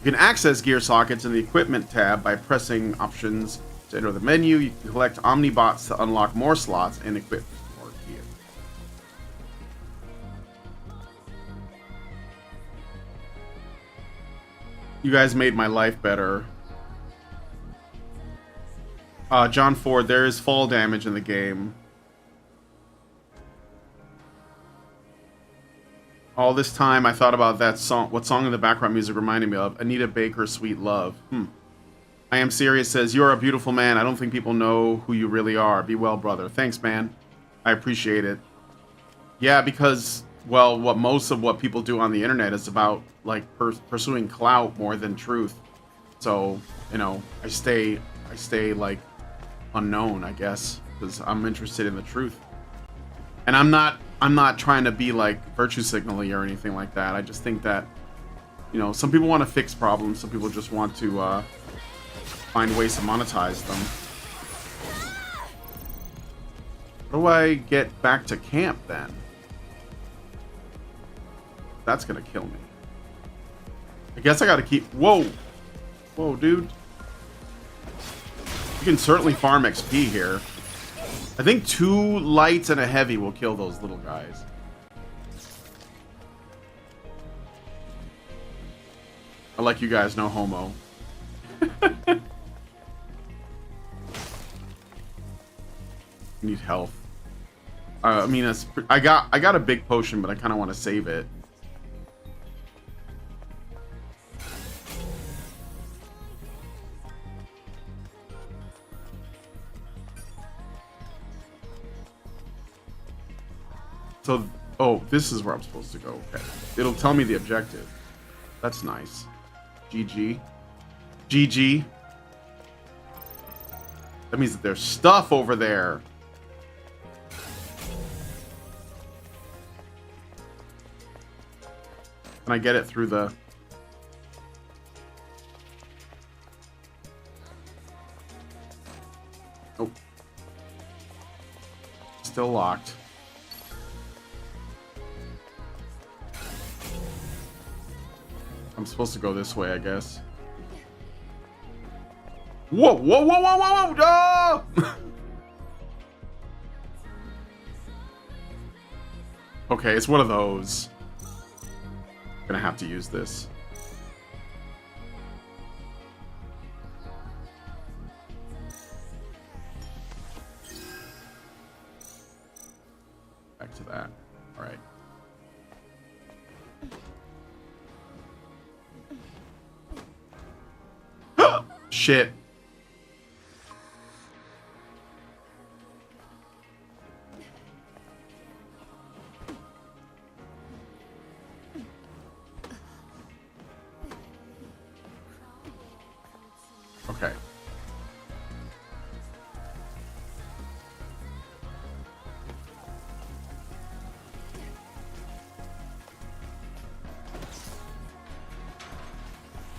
You can access gear sockets in the equipment tab by pressing options to enter the menu. You can collect Omnibots to unlock more slots and equip more gear. You guys made my life better. John Ford, there is fall damage in the game. All this time, I thought about that song. What song in the background music reminded me of? Anita Baker's Sweet Love. I Am Serious says, you're a beautiful man. I don't think people know who you really are. Be well, brother. Thanks, man. I appreciate it. Yeah, because, well, most of what people do on the internet is about, like, pursuing clout more than truth. So, you know, I stay I stay like unknown, I guess, because I'm interested in the truth. And I'm not trying to be like virtue signaling or anything like that. I just think that, you know, some people want to fix problems, some people just want to find ways to monetize them. How do I get back to camp then? That's gonna kill me. I guess I gotta keep... Whoa! Whoa, dude. You can certainly farm XP here. I think 2 lights and a heavy will kill those little guys. I like you guys, no homo. Need health. I mean, I got a big potion, but I kind of want to save it. So, oh, this is where I'm supposed to go. Okay. It'll tell me the objective. That's nice. GG. GG. That means that there's stuff over there. Can I get it through the... Nope. Still locked. I'm supposed to go this way, I guess. Whoa, whoa, whoa, whoa, whoa, whoa! Oh! Okay, it's one of those. Gonna have to use this. Back to that. All right. Shit. Okay.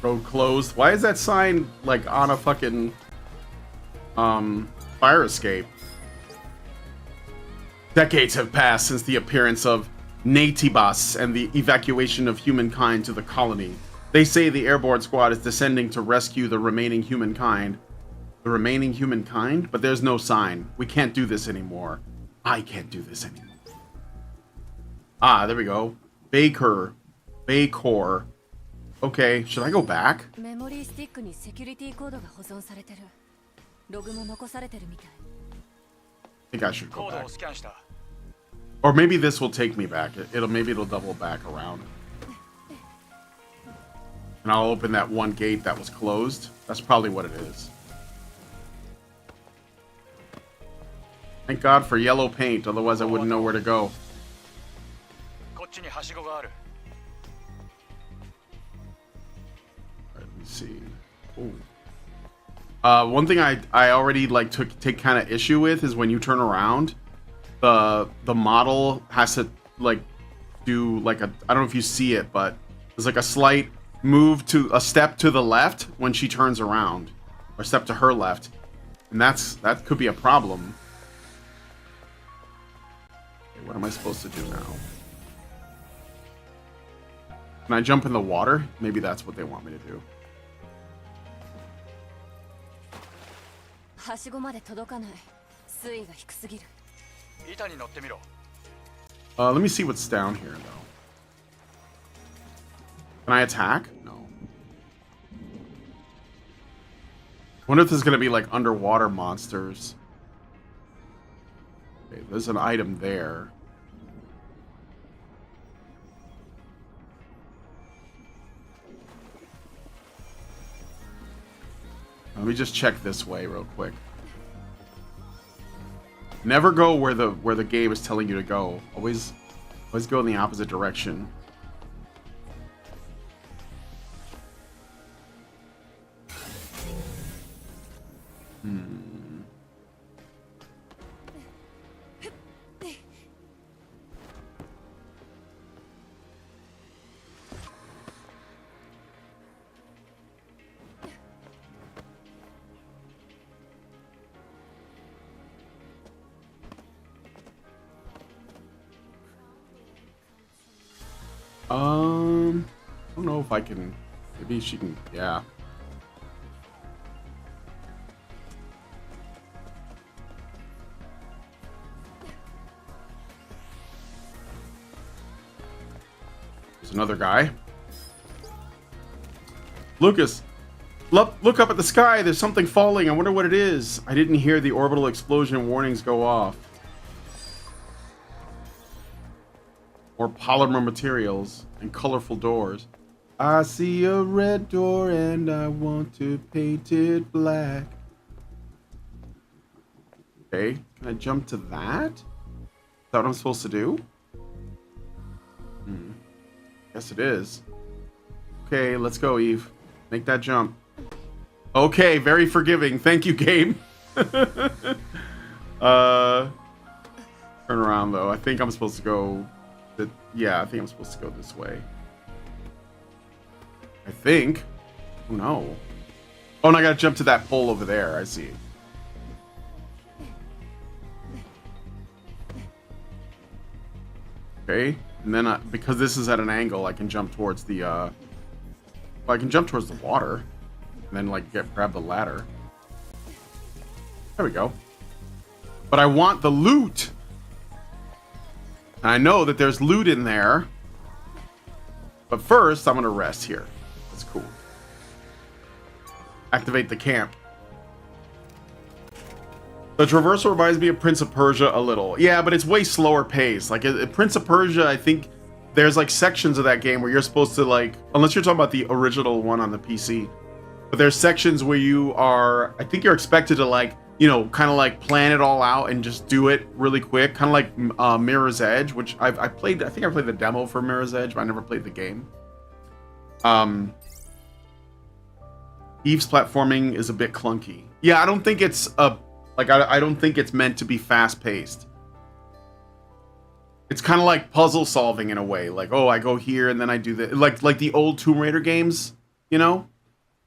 Road closed. Why is that sign like on a fucking fire escape? Decades have passed since the appearance of Natibas and the evacuation of humankind to the colony. They say the airborne squad is descending to rescue the remaining humankind. The remaining humankind? But there's no sign. We can't do this anymore. I can't do this anymore. Ah, there we go. Baker. Okay, should I go back? メモリースティックにセキュリティコードが保存されてる。ログも残されてるみたい。I think I should go コード back. をスキャンした。 Or maybe this will take me back. Maybe it'll double back around. And I'll open that one gate that was closed. That's probably what it is. Thank God for yellow paint, otherwise I wouldn't know where to go. こっちにはしごがある。 Alright, let me see. Ooh. One thing I already like take kind of issue with is when you turn around, the model has to like do like a, I don't know if you see it, but there's like a slight move to a step to the left when she turns around, or step to her left, and that could be a problem. Okay, what am I supposed to do now? Can I jump in the water? Maybe that's what they want me to do. はしごまで届かない。水位が低すぎる。板に乗ってみろ。 Let me see what's down here, though. Can I attack? No. Wonder if there's gonna be like underwater monsters. Okay, there's an item there. Let me just check this way real quick. Never go where the game is telling you to go. Always go in the opposite direction. if I can. Maybe she can. Yeah. There's another guy. Lucas, look up at the sky. There's something falling. I wonder what it is. I didn't hear the orbital explosion warnings go off. More polymer materials and colorful doors. I see a red door and I want to paint it black. Okay, can I jump to that? Is that what I'm supposed to do? Yes, it is. Okay, let's go, Eve. Make that jump. Okay, very forgiving. Thank you, game. Turn around, though. I think I'm supposed to go... Yeah, I think I'm supposed to go this way. I think. Oh, no. Oh, and I gotta jump to that pole over there. I see. Okay, and then because this is at an angle, I can jump towards the well, I can jump towards the water and then like grab the ladder. There we go. But I want the loot. And I know that there's loot in there. But first, I'm gonna rest here. That's cool. Activate the camp. The traversal reminds me of Prince of Persia a little. Yeah, but it's way slower pace. Like Prince of Persia, I think there's like sections of that game where you're supposed to like, unless you're talking about the original one on the PC, but there's sections where you are, I think you're expected to like, you know, kind of like plan it all out and just do it really quick. Kind of like Mirror's Edge, which I played, I think I played the demo for Mirror's Edge, but I never played the game. Eve's platforming is a bit clunky. Yeah, I don't think it's a, like, I don't think it's meant to be fast-paced. It's kind of like puzzle solving in a way. Like, oh, I go here and then I do that. Like the old Tomb Raider games, you know?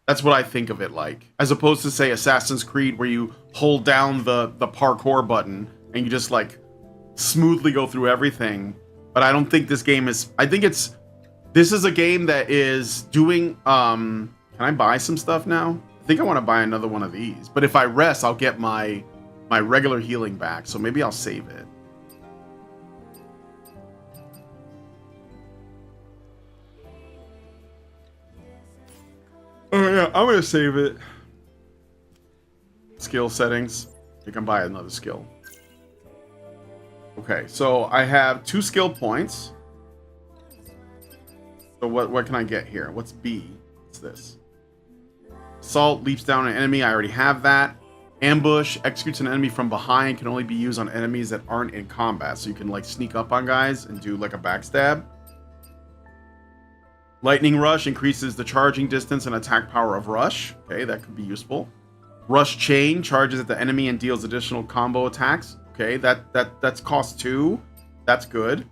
That's what I think of it like. As opposed to, say, Assassin's Creed, where you hold down the parkour button and you just, like, smoothly go through everything. But I don't think this game is... I think it's... This is a game that is doing... Can I buy some stuff now? I think I want to buy another one of these. But if I rest, I'll get my regular healing back. So maybe I'll save it. Oh yeah, I'm going to save it. Skill settings. You can buy another skill. Okay, so I have 2 skill points. So what can I get here? What's B? What's this? Assault leaps down an enemy. I already have that. Ambush executes an enemy from behind. Can only be used on enemies that aren't in combat. So you can like sneak up on guys and do like a backstab. Lightning Rush increases the charging distance and attack power of Rush. Okay, that could be useful. Rush Chain charges at the enemy and deals additional combo attacks. Okay, that's cost 2. That's good.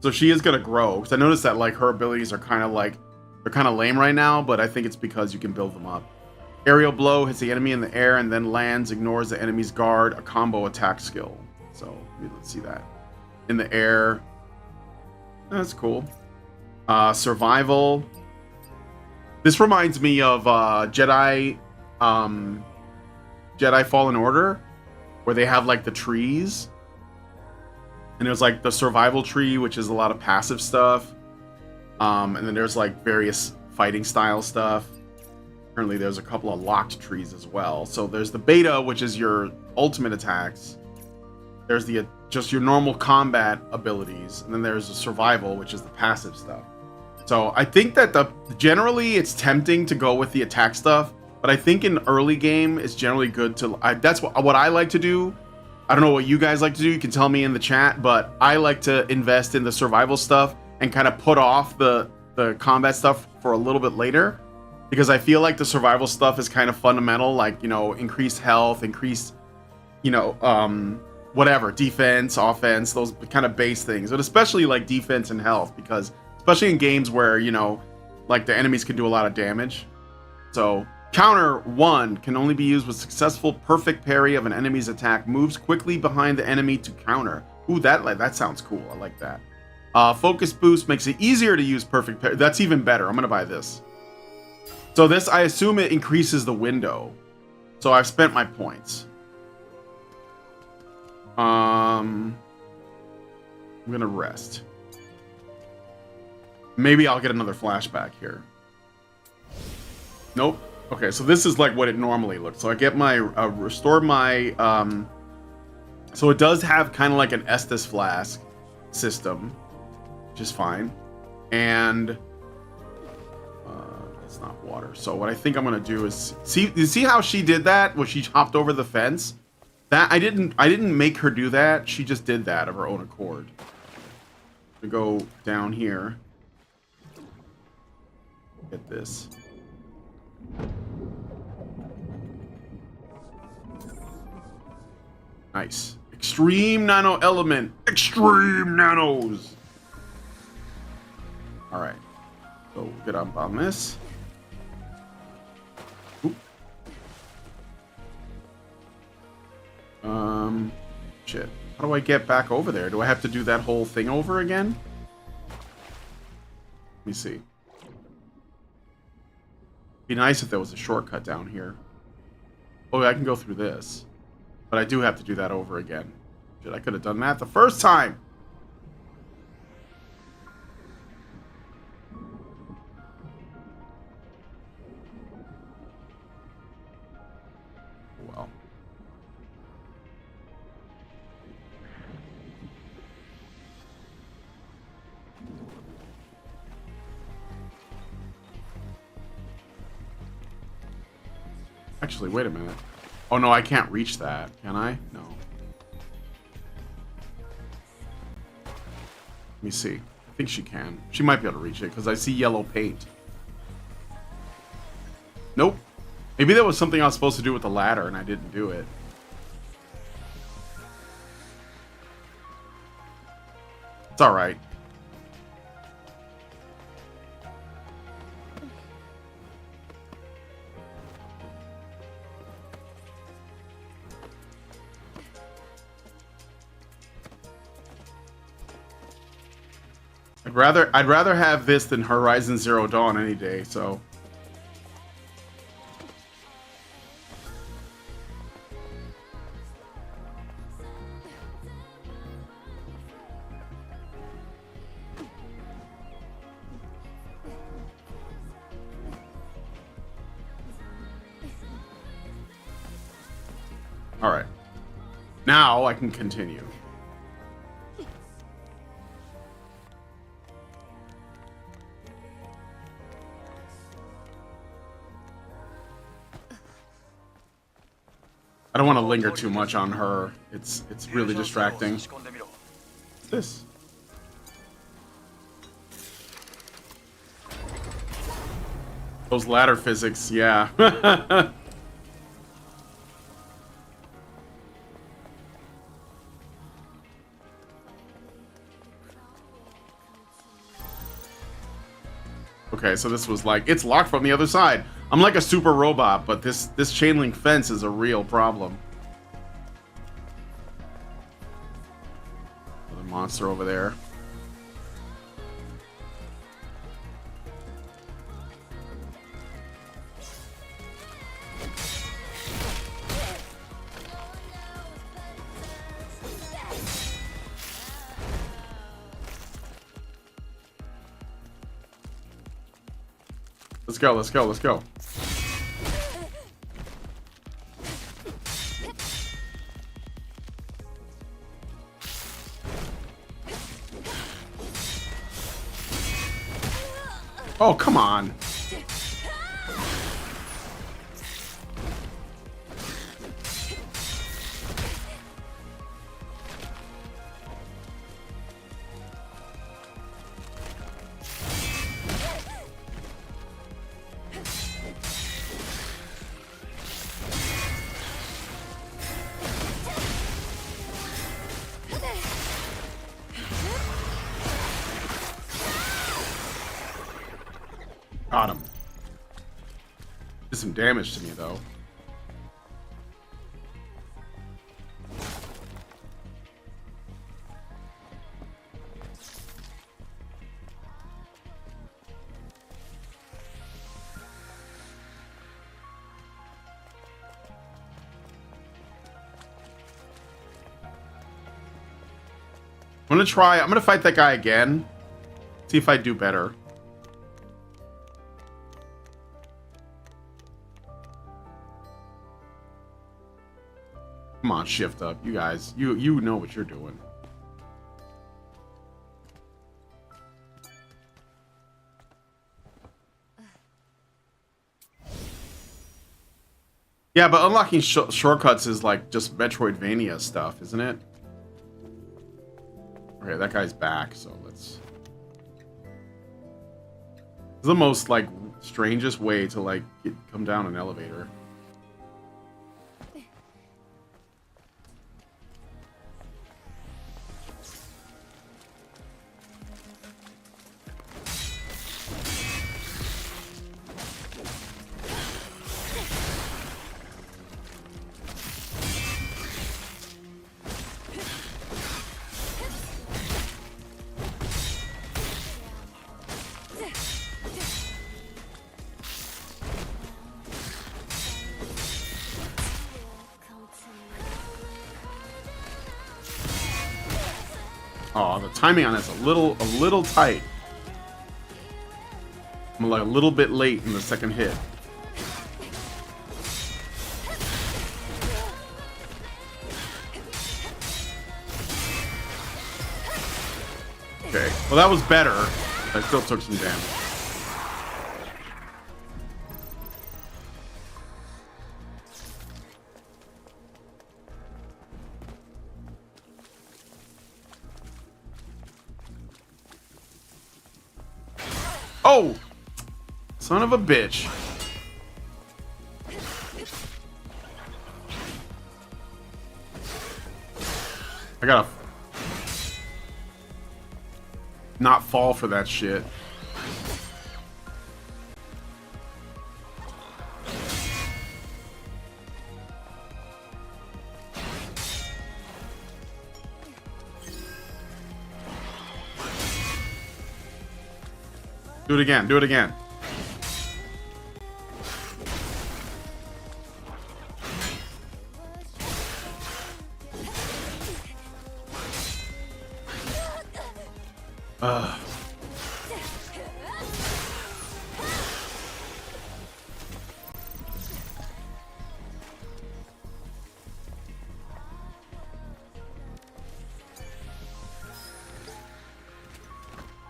So she is gonna grow. Because I noticed that like her abilities are kind of like, they're kind of lame right now, but I think it's because you can build them up. Aerial Blow hits the enemy in the air and then lands, ignores the enemy's guard, a combo attack skill. So let's see that. In the air. That's cool. Survival. This reminds me of Jedi Fallen Order, where they have like the trees. And there's like the survival tree, which is a lot of passive stuff. And then there's like various fighting style stuff. Currently there's a couple of locked trees as well. So there's the beta, which is your ultimate attacks. There's the just your normal combat abilities. And then there's the survival, which is the passive stuff. So I think that generally it's tempting to go with the attack stuff. But I think in early game, it's generally good to... that's what I like to do. I don't know what you guys like to do. You can tell me in the chat. But I like to invest in the survival stuff and kind of put off the combat stuff for a little bit later, because I feel like the survival stuff is kind of fundamental, like, you know, increased health, increased, you know, whatever, defense, offense, those kind of base things, but especially like defense and health, because especially in games where, you know, like the enemies can do a lot of damage. So counter 1 can only be used with successful perfect parry of an enemy's attack, moves quickly behind the enemy to counter. Ooh, that sounds cool. I like that. Focus boost makes it easier to use perfect pair. That's even better. I'm gonna buy this. So this, I assume it increases the window. So I've spent my points. I'm gonna rest. Maybe I'll get another flashback here. Nope. Okay, so this is like what it normally looks. So I get my restore my so it does have kind of like an Estus flask system, which is fine. And it's not water. So what I think I'm gonna do is see. You see how she did that? When she hopped over the fence? That I didn't make her do that. She just did that of her own accord. We go down here. Get this. Nice. Extreme nano element. Extreme nanos. All right. So we'll get up on this. Oop. Shit. How do I get back over there? Do I have to do that whole thing over again? Let me see. Be nice if there was a shortcut down here. Oh, I can go through this. But I do have to do that over again. Shit, I could have done that the first time. Well. Actually, wait a minute. Oh no, I can't reach that. Can I? No. Let me see. I think she can. She might be able to reach it because I see yellow paint. Nope. Maybe that was something I was supposed to do with the ladder and I didn't do it. It's alright. I'd rather have this than Horizon Zero Dawn any day, so. All right. Now I can continue. I don't want to linger too much on her. It's really distracting. What's this? Those ladder physics, yeah. Okay, so this was like, it's locked from the other side. I'm like a super robot, but this chain link fence is a real problem. Another monster over there. Let's go, let's go, let's go. Oh, come on. Got him. Did some damage to me, though. I'm gonna fight that guy again. See if I do better. Come on, shift up. You guys, you know what you're doing. Yeah, but unlocking shortcuts is like just Metroidvania stuff, isn't it? Okay, that guy's back, so let's... It's the most, like, strangest way to, like, come down an elevator. Oh, the timing on it's a little tight. I'm like a little bit late in the second hit. Okay, well that was better. I still took some damage. Oh! Son of a bitch. I gotta not fall for that shit. Do it again, do it again.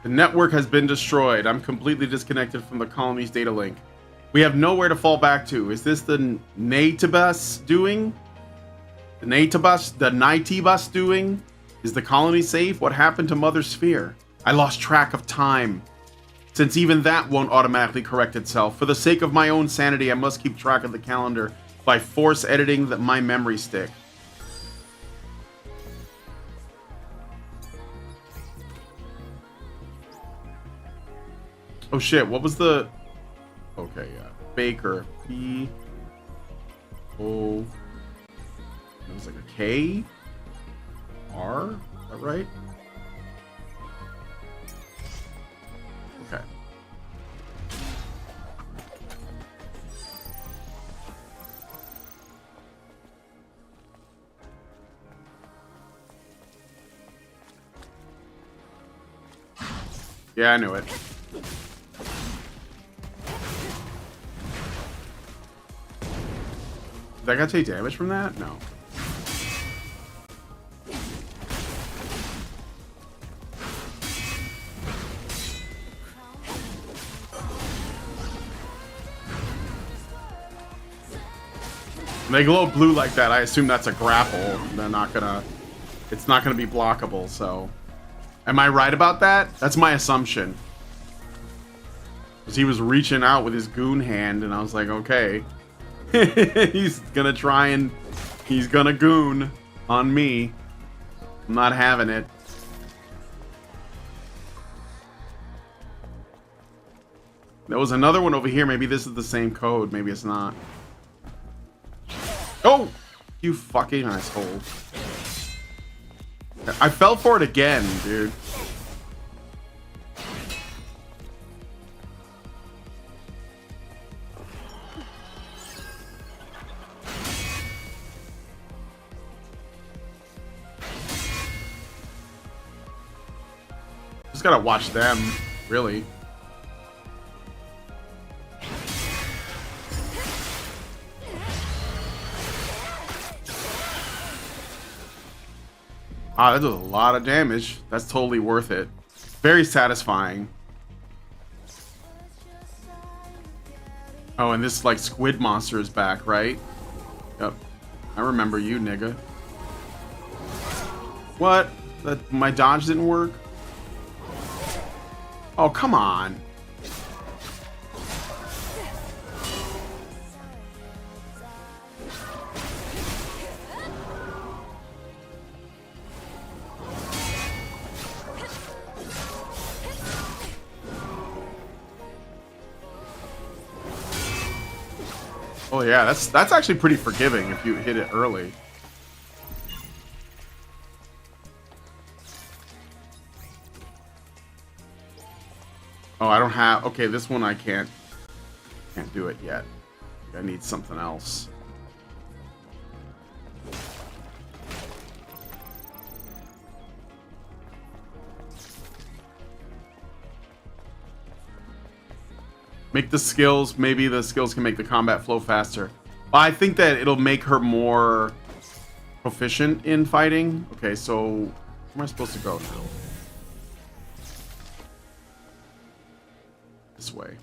The network has been destroyed. I'm completely disconnected from the colony's data link. We have nowhere to fall back to. Is this the Naitibus doing? The Naitibus doing? Is the colony safe? What happened to Mother Sphere? I lost track of time. Since even that won't automatically correct itself, for the sake of my own sanity, I must keep track of the calendar by force editing my memory stick. Oh shit, what was the... Okay, yeah. Baker. P... O... It was like a K? R? Is that right? Okay. Yeah, I knew it. Did that guy take damage from that? No. When they glow blue like that, I assume that's a grapple. They're not gonna... It's not gonna be blockable, so... Am I right about that? That's my assumption. Because he was reaching out with his goon hand, and I was like, okay. He's gonna try and... He's gonna goon on me. I'm not having it. There was another one over here. Maybe this is the same code. Maybe it's not. Oh! You fucking asshole. I fell for it again, dude. Just gotta watch them, really. Ah, that does a lot of damage. That's totally worth it. Very satisfying. Oh, and this, like, squid monster is back, right? Yep. I remember you, nigga. What? My dodge didn't work? Oh, come on. Oh yeah, that's actually pretty forgiving if you hit it early. Oh, I don't have... Okay, this one I can't do it yet. I need something else. Make the skills... Maybe the skills can make the combat flow faster. I think that it'll make her more proficient in fighting. Okay, so... Where am I supposed to go now? This way.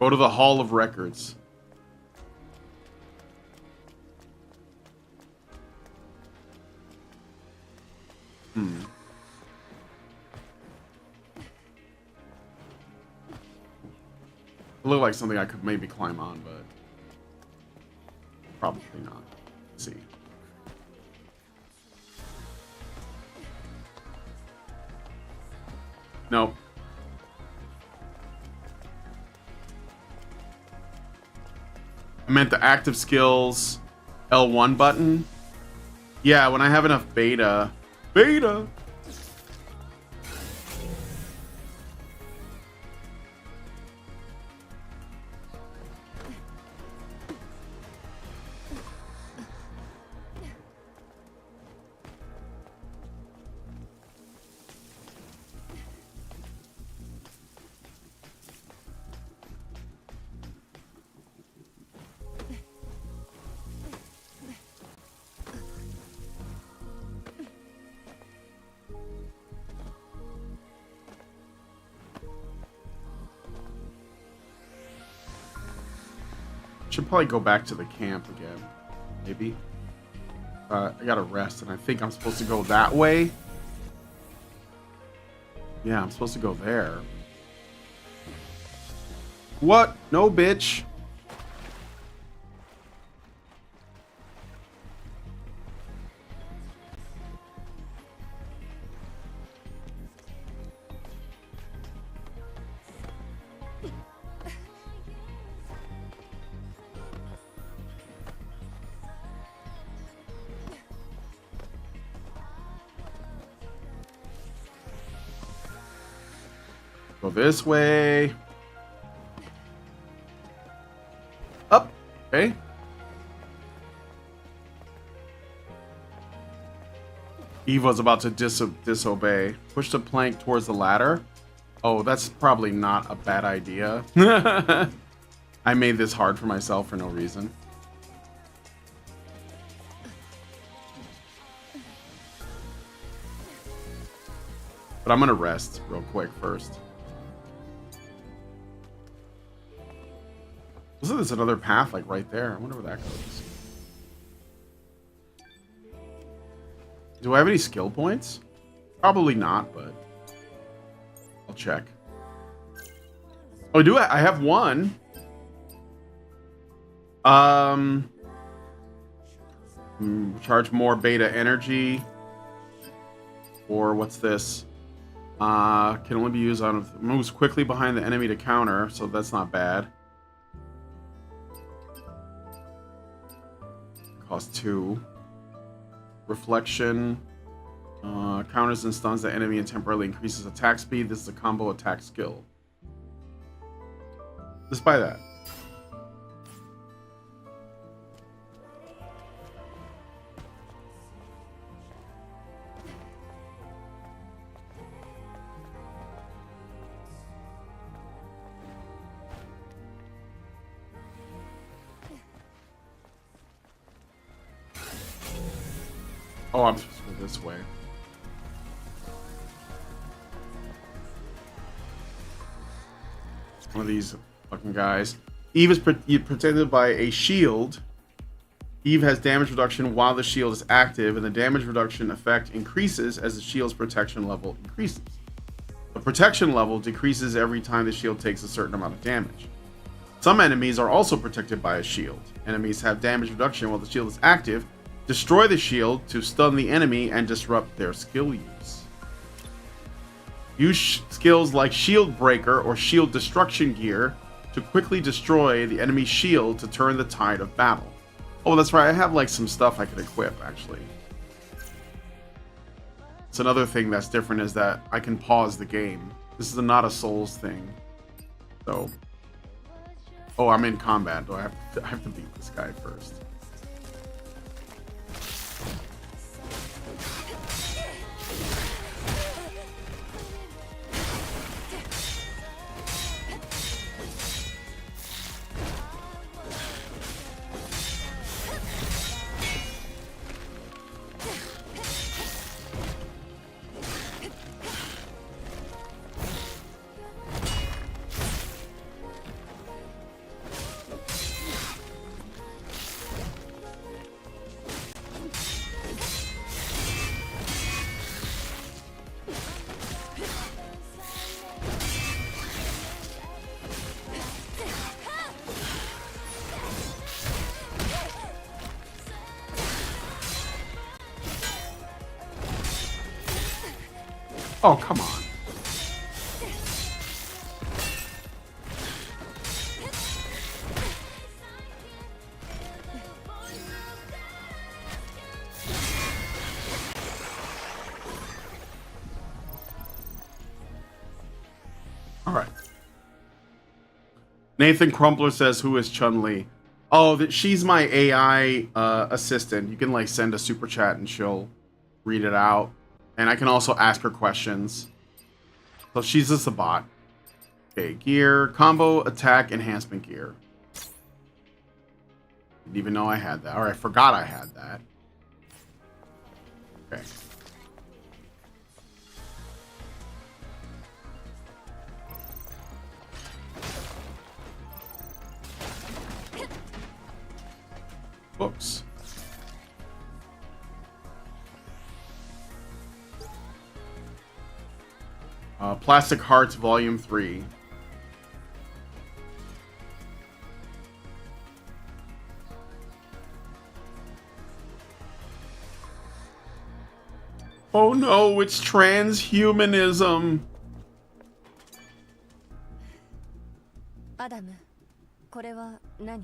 Go to the Hall of Records. It looked like something I could maybe climb on, but probably not. Let's see. Nope. I meant the active skills L1 button. Yeah, when I have enough beta. Beta! Should probably go back to the camp again. Maybe. I gotta rest, and I think I'm supposed to go that way. Yeah, I'm supposed to go there. What? No, bitch. Go this way. Up. Okay. Eva's about to disobey. Push the plank towards the ladder. Oh, that's probably not a bad idea. I made this hard for myself for no reason. But I'm gonna rest real quick first. Looks like there's another path like right there. I wonder where that goes. Do I have any skill points? Probably not, but I'll check. Oh, do I have one? Charge more beta energy. Or what's this? Can only be used on moves quickly behind the enemy to counter, so that's not bad. Cost 2. Reflection. Counters and stuns the enemy and temporarily increases attack speed. This is a combo attack skill. Let's buy that. Oh, I'm supposed to go this way. One of these fucking guys. Eve is protected by a shield. Eve has damage reduction while the shield is active, and the damage reduction effect increases as the shield's protection level increases. The protection level decreases every time the shield takes a certain amount of damage. Some enemies are also protected by a shield. Enemies have damage reduction while the shield is active. Destroy the shield to stun the enemy and disrupt their skill use. Use skills like Shield Breaker or Shield Destruction Gear to quickly destroy the enemy's shield to turn the tide of battle. Oh, that's right. I have like some stuff I could equip, actually. It's another thing that's different is that I can pause the game. This is not a Souls thing. So... Oh, I'm in combat. Do I have to beat this guy first? Oh, come on. All right. Nathan Crumpler says, who is Chun-Li? Oh, she's my AI assistant. You can like send a super chat and she'll read it out. And I can also ask her questions. So she's just a bot. Okay, gear, combo, attack, enhancement gear. Didn't even know I had that. Or I forgot I had that. Okay. Books. Plastic Hearts Volume 3. Oh no, it's transhumanism. アダム、これは何？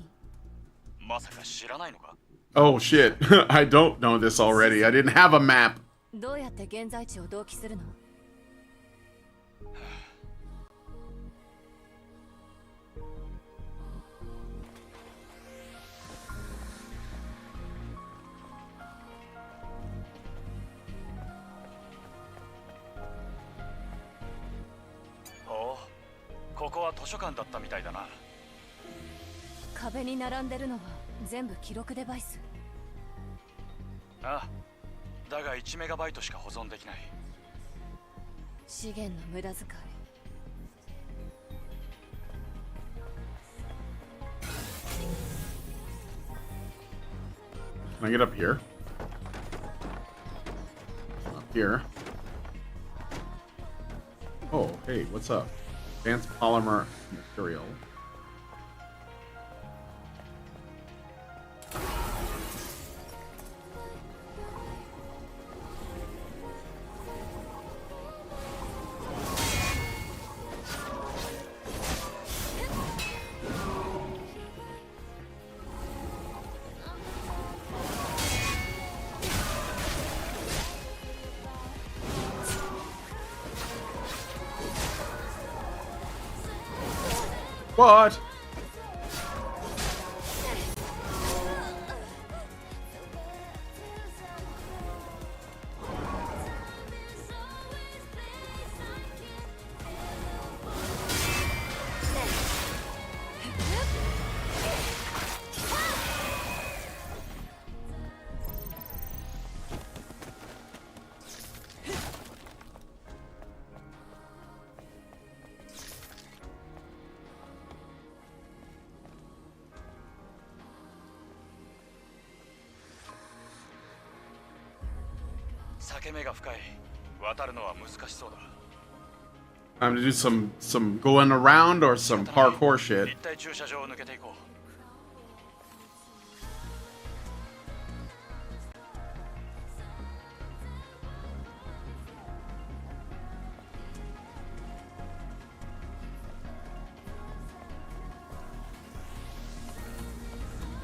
まさか知らないのか？ Oh shit, I don't know this already. I didn't have a map. どうやって現在地を同期するの？ ここは図書館だったみたいだな。壁に並んでるのは全部記録デバイス。ああ、だが1メガバイトしか保存できない。資源の無駄遣い。Can I get up here? Up here. Oh, hey, what's up? Advanced polymer material. What? 裂け目が深い。渡るのは難しそうだ。 I'm to do some going around or some parkour shit. 立体駐車場を抜けていこう。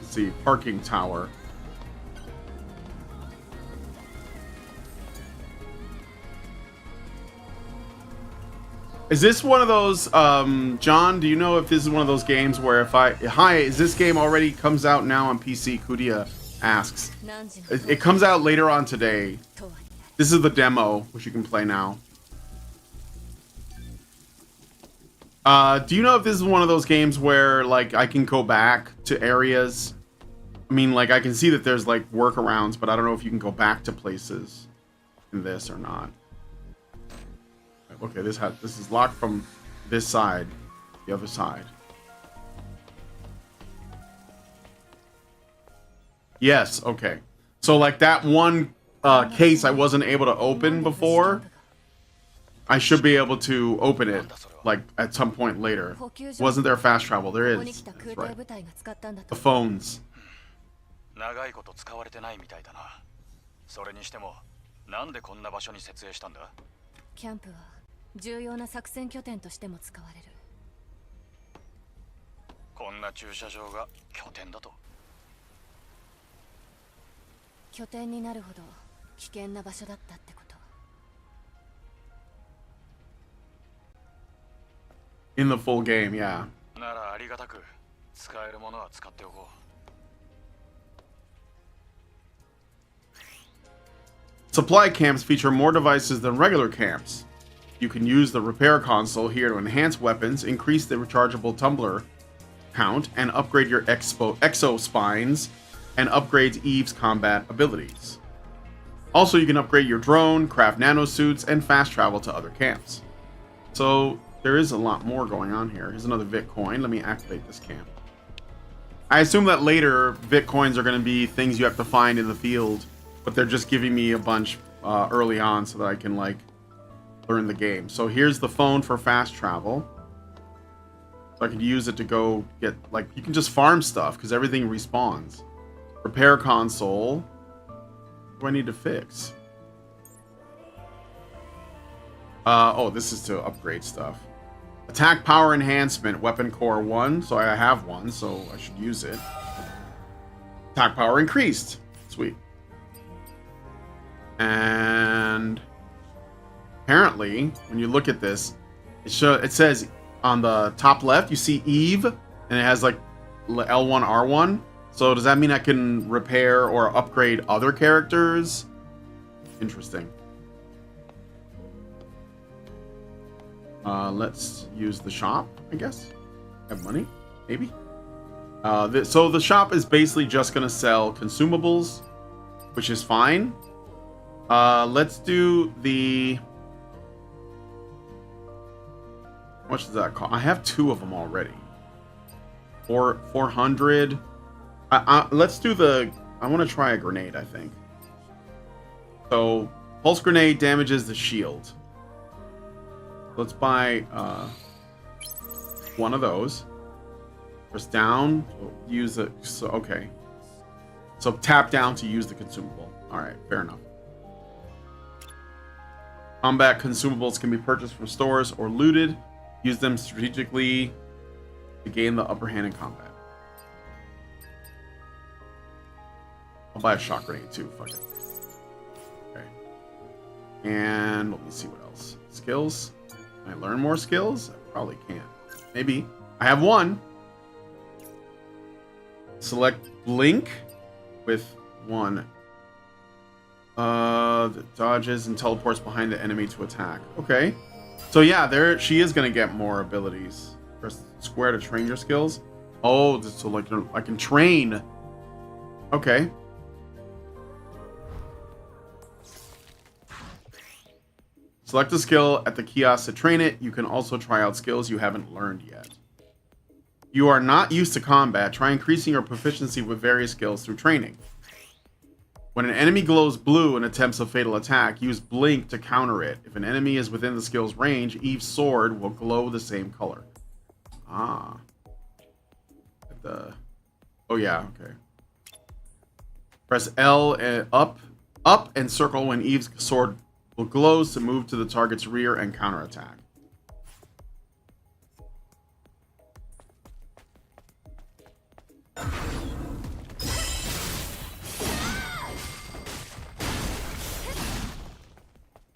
Let's see, parking tower. Is this one of those, John, do you know if this is one of those games where if hi, is this game already comes out now on PC? Kudia asks. It comes out later on today. This is the demo, which you can play now. Do you know if this is one of those games where, like, I can go back to areas? I mean, like, I can see that there's, like, workarounds, but I don't know if you can go back to places in this or not. Okay, this is locked from this side, the other side. Yes, okay. So like that one case I wasn't able to open before, I should be able to open it like at some point later. Wasn't there fast travel? There is. That's right. The phones. 長いこと使われてないみたいだな。それにしても、なんでこんな場所に設営したんだ？キャンプは重要な作戦拠点としても使われる。こんな駐車場が拠点だと。拠点になるほど危険な場所だったってこと。In the full game, yeah. ならありがたく使えるものは使っておこう。 Supply camps feature more devices than regular camps. You can use the repair console here to enhance weapons, increase the rechargeable tumbler count, and upgrade your exo spines, and upgrades Eve's combat abilities. Also, you can upgrade your drone, craft nanosuits, and fast travel to other camps. So, there is a lot more going on here. Here's another Bitcoin. Let me activate this camp. I assume that later, Bitcoins are going to be things you have to find in the field, but they're just giving me a bunch early on so that I can, like, learn the game. So here's the phone for fast travel. So I could use it to go get, like, you can just farm stuff because everything respawns. Repair console. What do I need to fix? Oh, this is to upgrade stuff. Attack power enhancement, weapon core 1. So I have one, so I should use it. Attack power increased. Sweet. And apparently, when you look at this, it says on the top left, you see Eve, and it has like L1, R1. So does that mean I can repair or upgrade other characters? Interesting. Let's use the shop, I guess. Have money? Maybe? So the shop is basically just going to sell consumables, which is fine. Let's do the... How much does that cost? I have 2 of them already. 400. Let's do the... I want to try a grenade, I think. So, pulse grenade damages the shield. Let's buy one of those. Press down. Use it. So, okay. So tap down to use the consumable. Alright, fair enough. Combat consumables can be purchased from stores or looted. Use them strategically to gain the upper hand in combat. I'll buy a shock grenade too. Fuck it. Okay. And let me see what else. Skills. Can I learn more skills? I probably can. Maybe. I have one. Select blink with 1. That dodges and teleports behind the enemy to attack. Okay. So yeah, there she is gonna get more abilities. Press square to train your skills. Oh, so like I can train. Okay. Select a skill at the kiosk to train it. You can also try out skills you haven't learned yet. You are not used to combat. Try increasing your proficiency with various skills through training. When an enemy glows blue and attempts a fatal attack, use blink to counter it. If an enemy is within the skill's range, Eve's sword will glow the same color. Ah. Oh yeah, okay. Press L and up and circle when Eve's sword will glows to move to the target's rear and counterattack.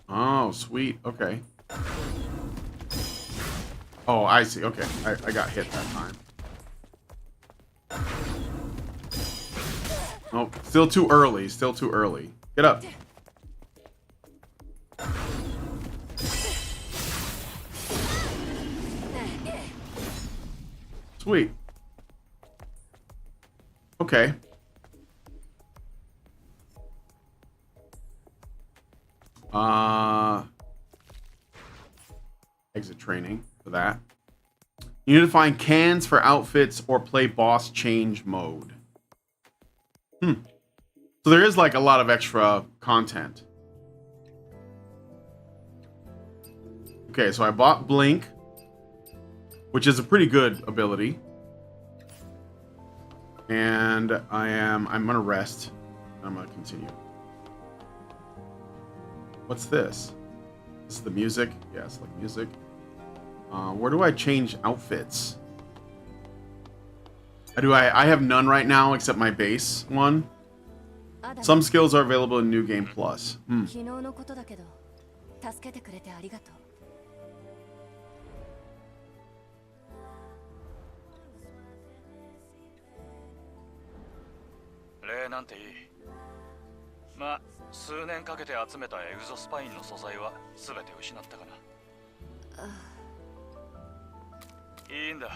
Oh, sweet. Okay. Oh, I see. Okay. I got hit that time. Oh, still too early. Still too early. Get up. Sweet. Okay. Exit training for that. You need to find cans for outfits or play boss change mode. So there is like a lot of extra content. Okay, so I bought Blink, which is a pretty good ability. And I'm gonna rest. I'm gonna continue. What's this? This is the music. Yes, like music. Where do I change outfits? I have none right now except my base one. Some skills are available in New Game Plus. 昨日のことだけど、助けてくれてありがとう。礼なんていい。まあ、数年かけて集めたエグゾスパインの素材は全て失ったかな。いいんだ。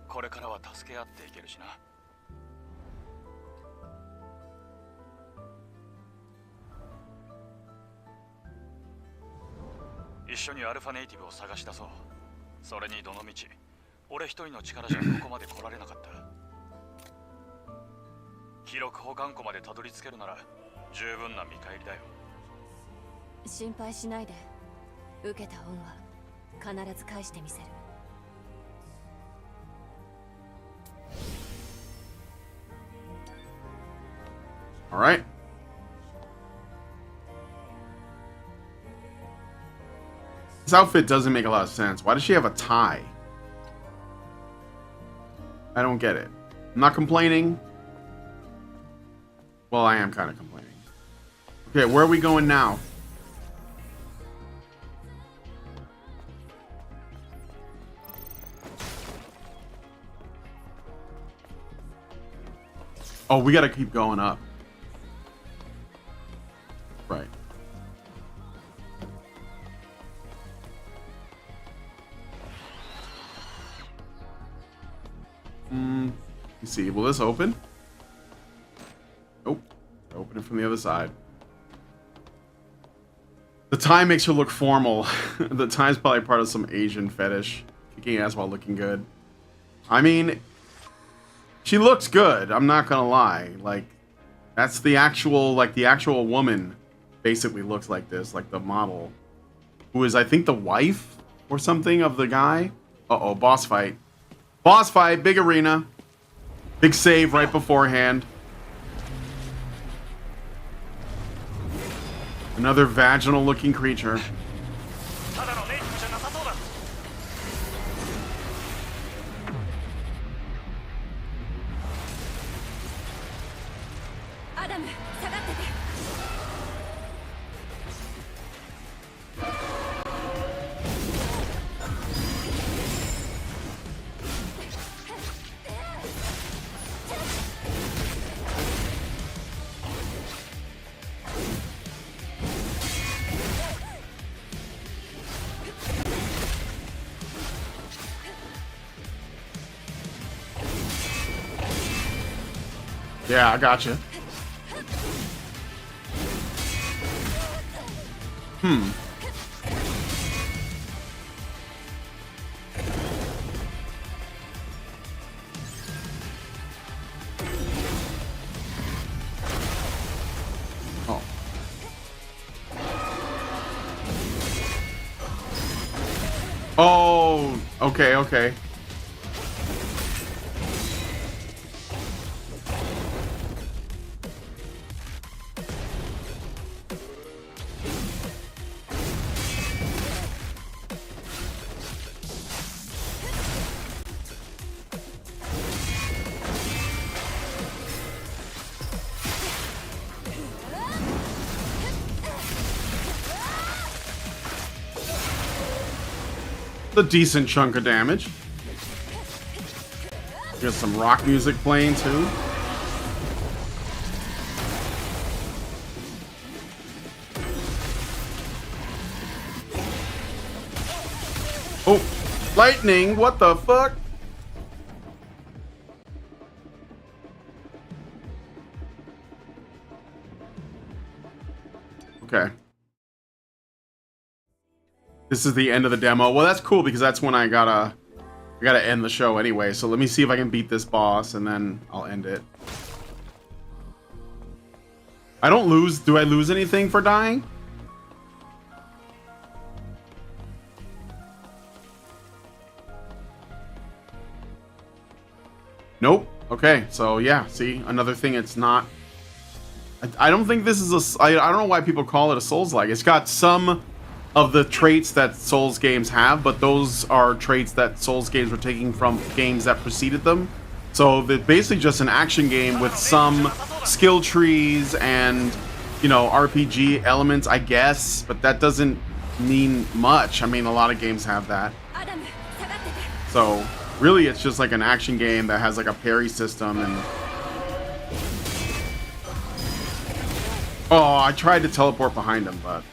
これからは助け合っていけるしな。一緒にアルファネイティブを探し出そう。それにどのみち、俺一人の力じゃここまで来られなかった。記録保管庫までたどり着けるなら十分な見返りだよ。心配しないで。受けた恩は必ず返してみせる。All right. This outfit doesn't make a lot of sense. Why does she have a tie? I don't get it. I'm not complaining. Well, I am kind of complaining. Okay, where are we going now? Oh, we gotta keep going up. Right. Let's see. Will this open? Nope. Open it from the other side. The tie makes her look formal. The tie's probably part of some Asian fetish. Kicking ass while looking good. I mean, she looks good. I'm not gonna lie. Like, that's the actual, the actual woman basically looks like this, like the model. Who is, I think, the wife or something of the guy. Uh-oh, boss fight. Boss fight, big arena. Big save right beforehand. Another vaginal looking creature. Yeah, I gotcha. okay, okay. A decent chunk of damage. Got some rock music playing too. Oh, lightning! What the fuck? Okay. This is the end of the demo. Well, that's cool because that's when I gotta end the show anyway. So let me see if I can beat this boss and then I'll end it. I don't lose. Do I lose anything for dying? Nope. Okay. So yeah, see, another thing it's not. I don't think this is a. I don't know why people call it a Souls-like. It's got some of the traits that Souls games have, but those are traits that Souls games were taking from games that preceded them. So they're basically just an action game with some skill trees and, you know, RPG elements, I guess, but that doesn't mean much. I mean, a lot of games have that. So really it's just like an action game that has like a parry system and... Oh, I tried to teleport behind him, but...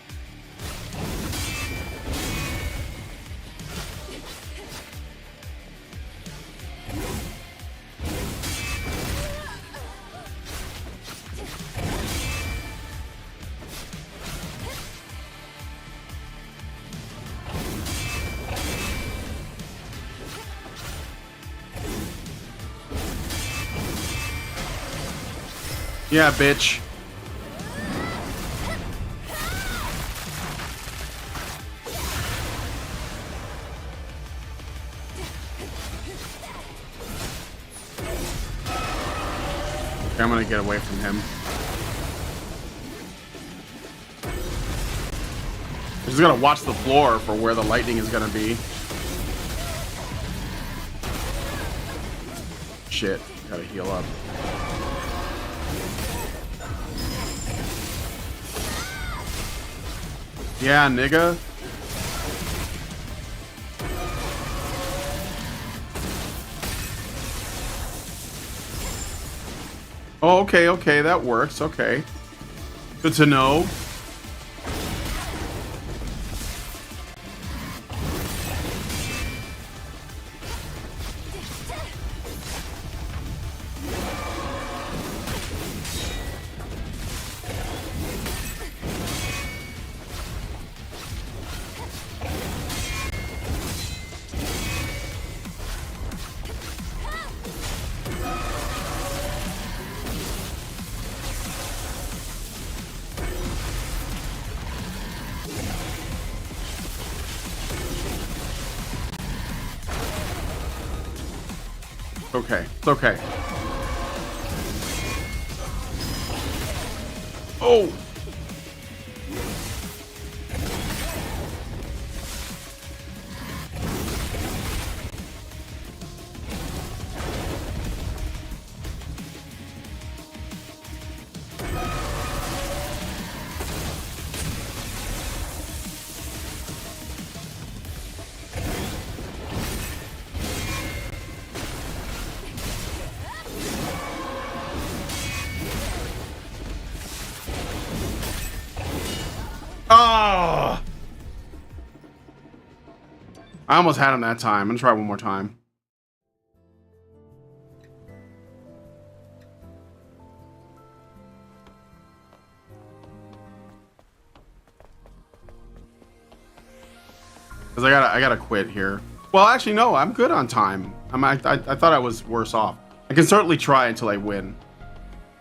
Yeah, bitch. Okay, I'm gonna get away from him. I just gotta watch the floor for where the lightning is gonna be. Shit, gotta heal up. Yeah, nigga. Oh, okay, okay, that works. Okay. Good to know. Okay, it's okay. Oh! Oh! I almost had him that time. I'm gonna try one more time. Cause I gotta quit here. Well, actually, no, I'm good on time. I thought I was worse off. I can certainly try until I win,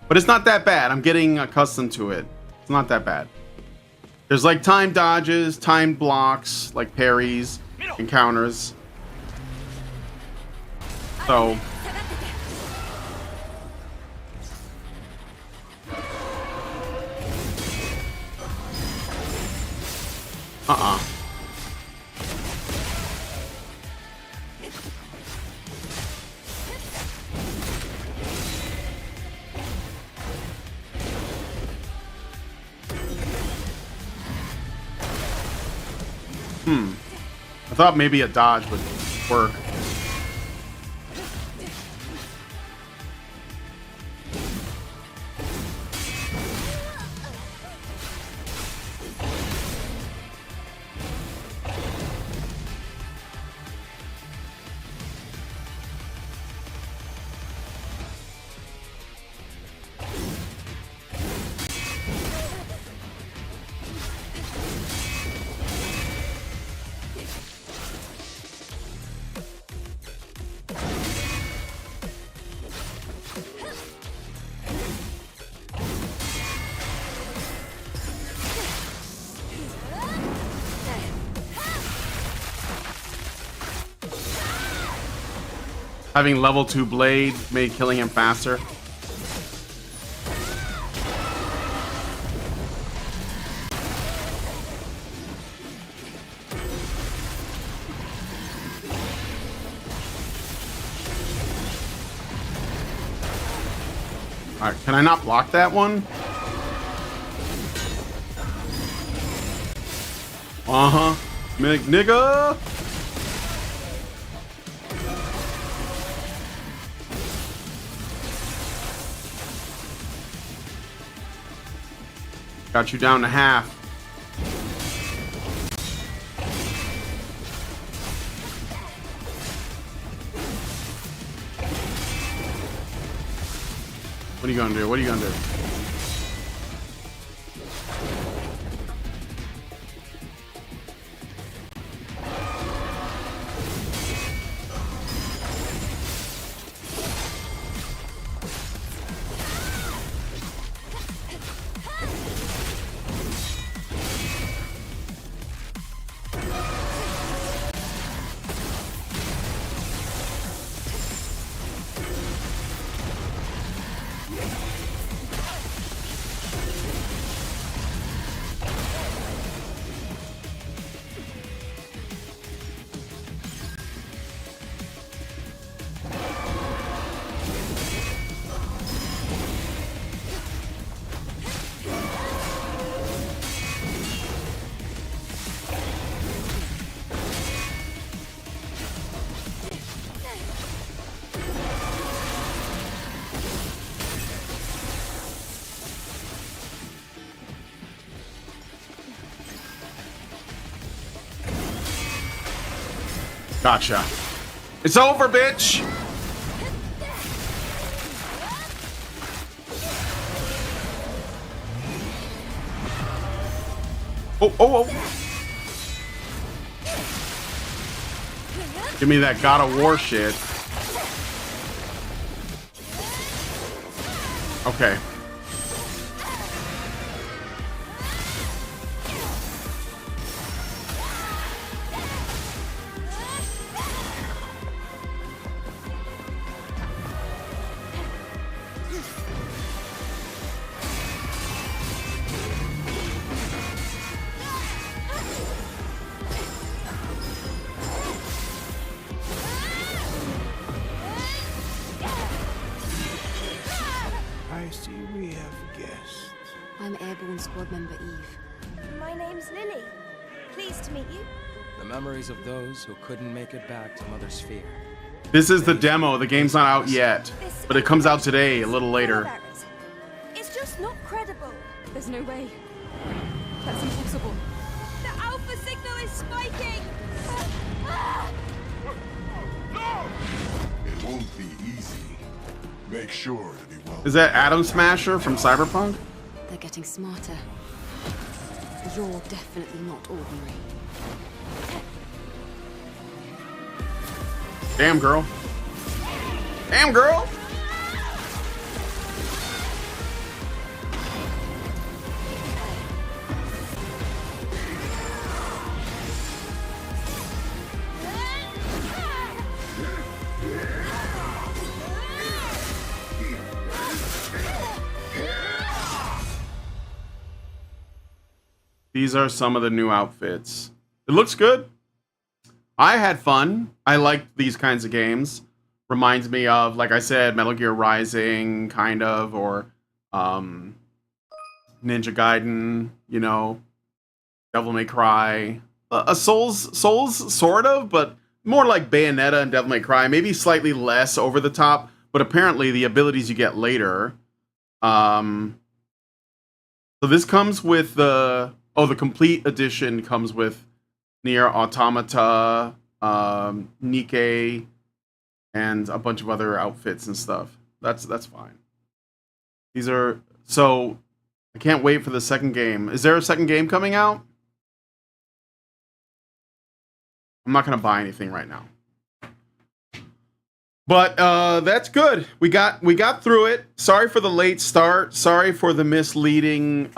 but it's not that bad. I'm getting accustomed to it. It's not that bad. There's like time dodges, time blocks, like parries, and counters. So I thought maybe a dodge would work. Having level 2 blade made killing him faster. Alright, can I not block that one? Uh-huh. Nigga! Got you down to half. What are you gonna do? What are you gonna do? Gotcha. It's over, bitch! Oh, oh, oh. Give me that God of War shit. Okay. I see we have guests. I'm Airborne Squad Member Eve. My name's Lily. Pleased to meet you. The memories of those who couldn't make it back to Mother Sphere. This is the demo. The game's not out yet, but it comes out today, a little later. It's just not credible. There's no way. That's impossible. The alpha signal is spiking. It won't be easy. Make sure to be well. Is that Atom Smasher from Cyberpunk? They're getting smarter. You're definitely not ordinary. Damn, girl. Damn, girl! These are some of the new outfits. It looks good. I had fun. I liked these kinds of games. Reminds me of, like I said, Metal Gear Rising, kind of, or Ninja Gaiden, you know, Devil May Cry. A Souls, sort of, but more like Bayonetta and Devil May Cry. Maybe slightly less over the top, but apparently the abilities you get later. So this comes with the complete edition comes with Nier Automata, Nikke, and a bunch of other outfits and stuff. That's fine. These are so. I can't wait for the second game. Is there a second game coming out? I'm not gonna buy anything right now. But that's good. We got through it. Sorry for the late start. Sorry for the misleading.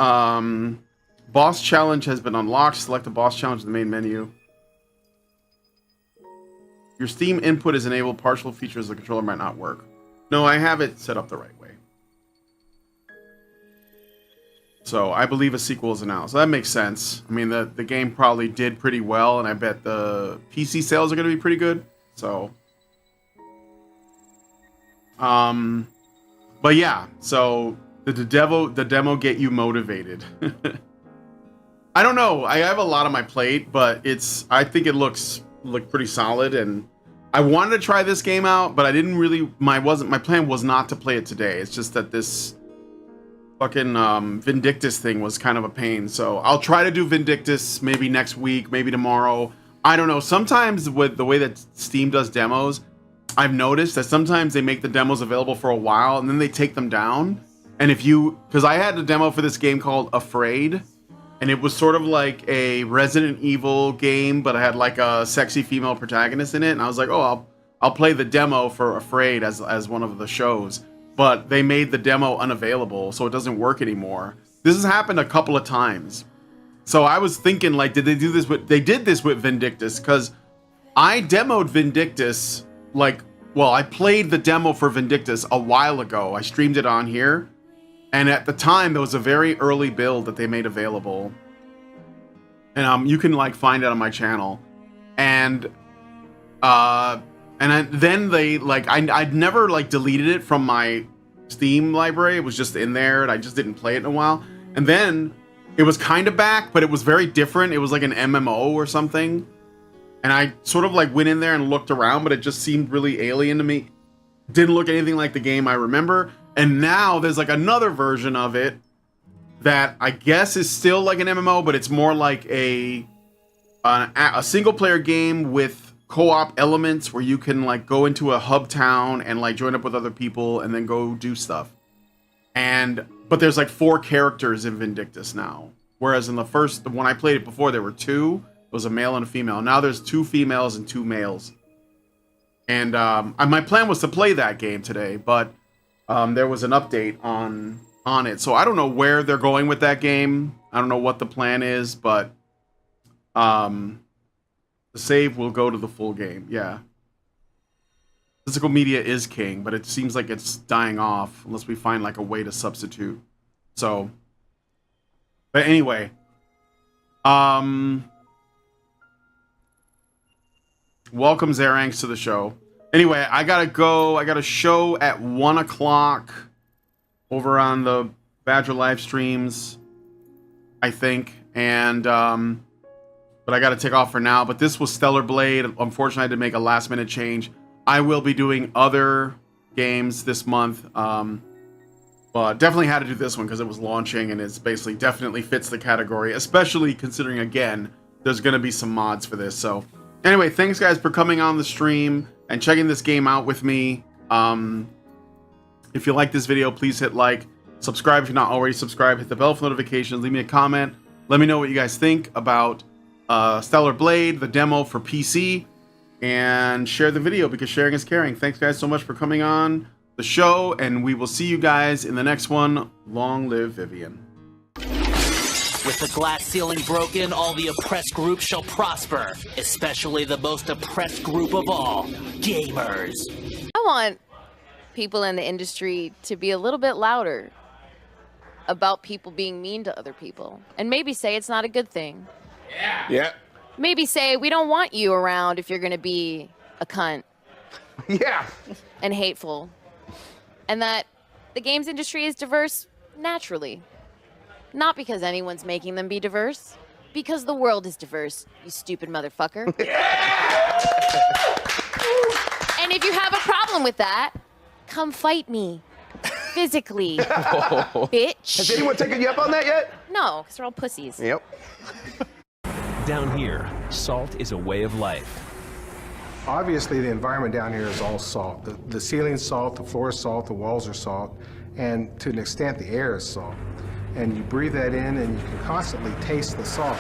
Boss challenge has been unlocked. Select the boss challenge in the main menu. Your Steam input is enabled. Partial features of the controller might not work. No, I have it set up the right way. So I believe a sequel is announced. So that makes sense. I mean, the game probably did pretty well, and I bet the PC sales are going to be pretty good. So, but yeah. So the demo get you motivated. I don't know. I have a lot on my plate, but I think it looks pretty solid, and I wanted to try this game out, but I didn't really. My plan was not to play it today. It's just that this fucking Vindictus thing was kind of a pain. So I'll try to do Vindictus maybe next week, maybe tomorrow. I don't know. Sometimes with the way that Steam does demos, I've noticed that sometimes they make the demos available for a while and then they take them down. And because I had a demo for this game called Afraid, and it was sort of like a Resident Evil game, but I had like a sexy female protagonist in it. And I was like, oh, I'll play the demo for Afraid as one of the shows. But they made the demo unavailable, so it doesn't work anymore. This has happened a couple of times. So I was thinking, like, did they do this with... They did this with Vindictus, because I demoed Vindictus, I played the demo for Vindictus a while ago. I streamed it on here. And at the time, there was a very early build that they made available. And you can, find it on my channel. And... then they, I'd never, deleted it from my Steam library. It was just in there, and I just didn't play it in a while. And then it was kind of back, but it was very different. It was like an MMO or something. And I sort of, went in there and looked around, but it just seemed really alien to me. Didn't look anything like the game I remember. And now there's, another version of it that I guess is still like an MMO, but it's more like a single-player game with co-op elements where you can go into a hub town and join up with other people and then go do stuff. But there's 4 characters in Vindictus now, whereas in the when I played it before, there were 2. It was a male and a female. Now there's 2 females and 2 males. And my plan was to play that game today, but there was an update on it, so I don't know where they're going with that game. I don't know what the plan is, but the save will go to the full game. Yeah. Physical media is king, but it seems like it's dying off unless we find a way to substitute. So, but anyway, welcome Zaranx to the show. Anyway, I gotta go. I got a show at 1 o'clock over on the Badger live streams, I think, and but I got to take off for now. But this was Stellar Blade. Unfortunately, I had to make a last-minute change. I will be doing other games this month, but definitely had to do this one because it was launching, and it's basically definitely fits the category, especially considering, again, there's going to be some mods for this. So anyway, thanks, guys, for coming on the stream and checking this game out with me. If you like this video, please hit like, subscribe if you're not already subscribed, hit the bell for notifications, leave me a comment. Let me know what you guys think about Stellar Blade, the demo for PC, and share the video because sharing is caring. Thanks, guys, so much for coming on the show, and we will see you guys in the next one. Long live Vivian. With the glass ceiling broken, all the oppressed groups shall prosper, especially the most oppressed group of all, gamers. I want people in the industry to be a little bit louder. about people being mean to other people. And maybe say it's not a good thing. Yeah. Maybe say we don't want you around if you're going to be a cunt. Yeah. And hateful. And that the games industry is diverse naturally. Not because anyone's making them be diverse. Because the world is diverse, you stupid motherfucker. And if you have a problem with that, come fight me. Physically. Bitch. Has anyone taken you up on that yet? No, because they're all pussies. Yep. Down here, salt is a way of life. Obviously, the environment down here is all salt. The ceiling's salt, the floor is salt, the walls are salt, and to an extent, the air is salt. And you breathe that in, and you can constantly taste the salt.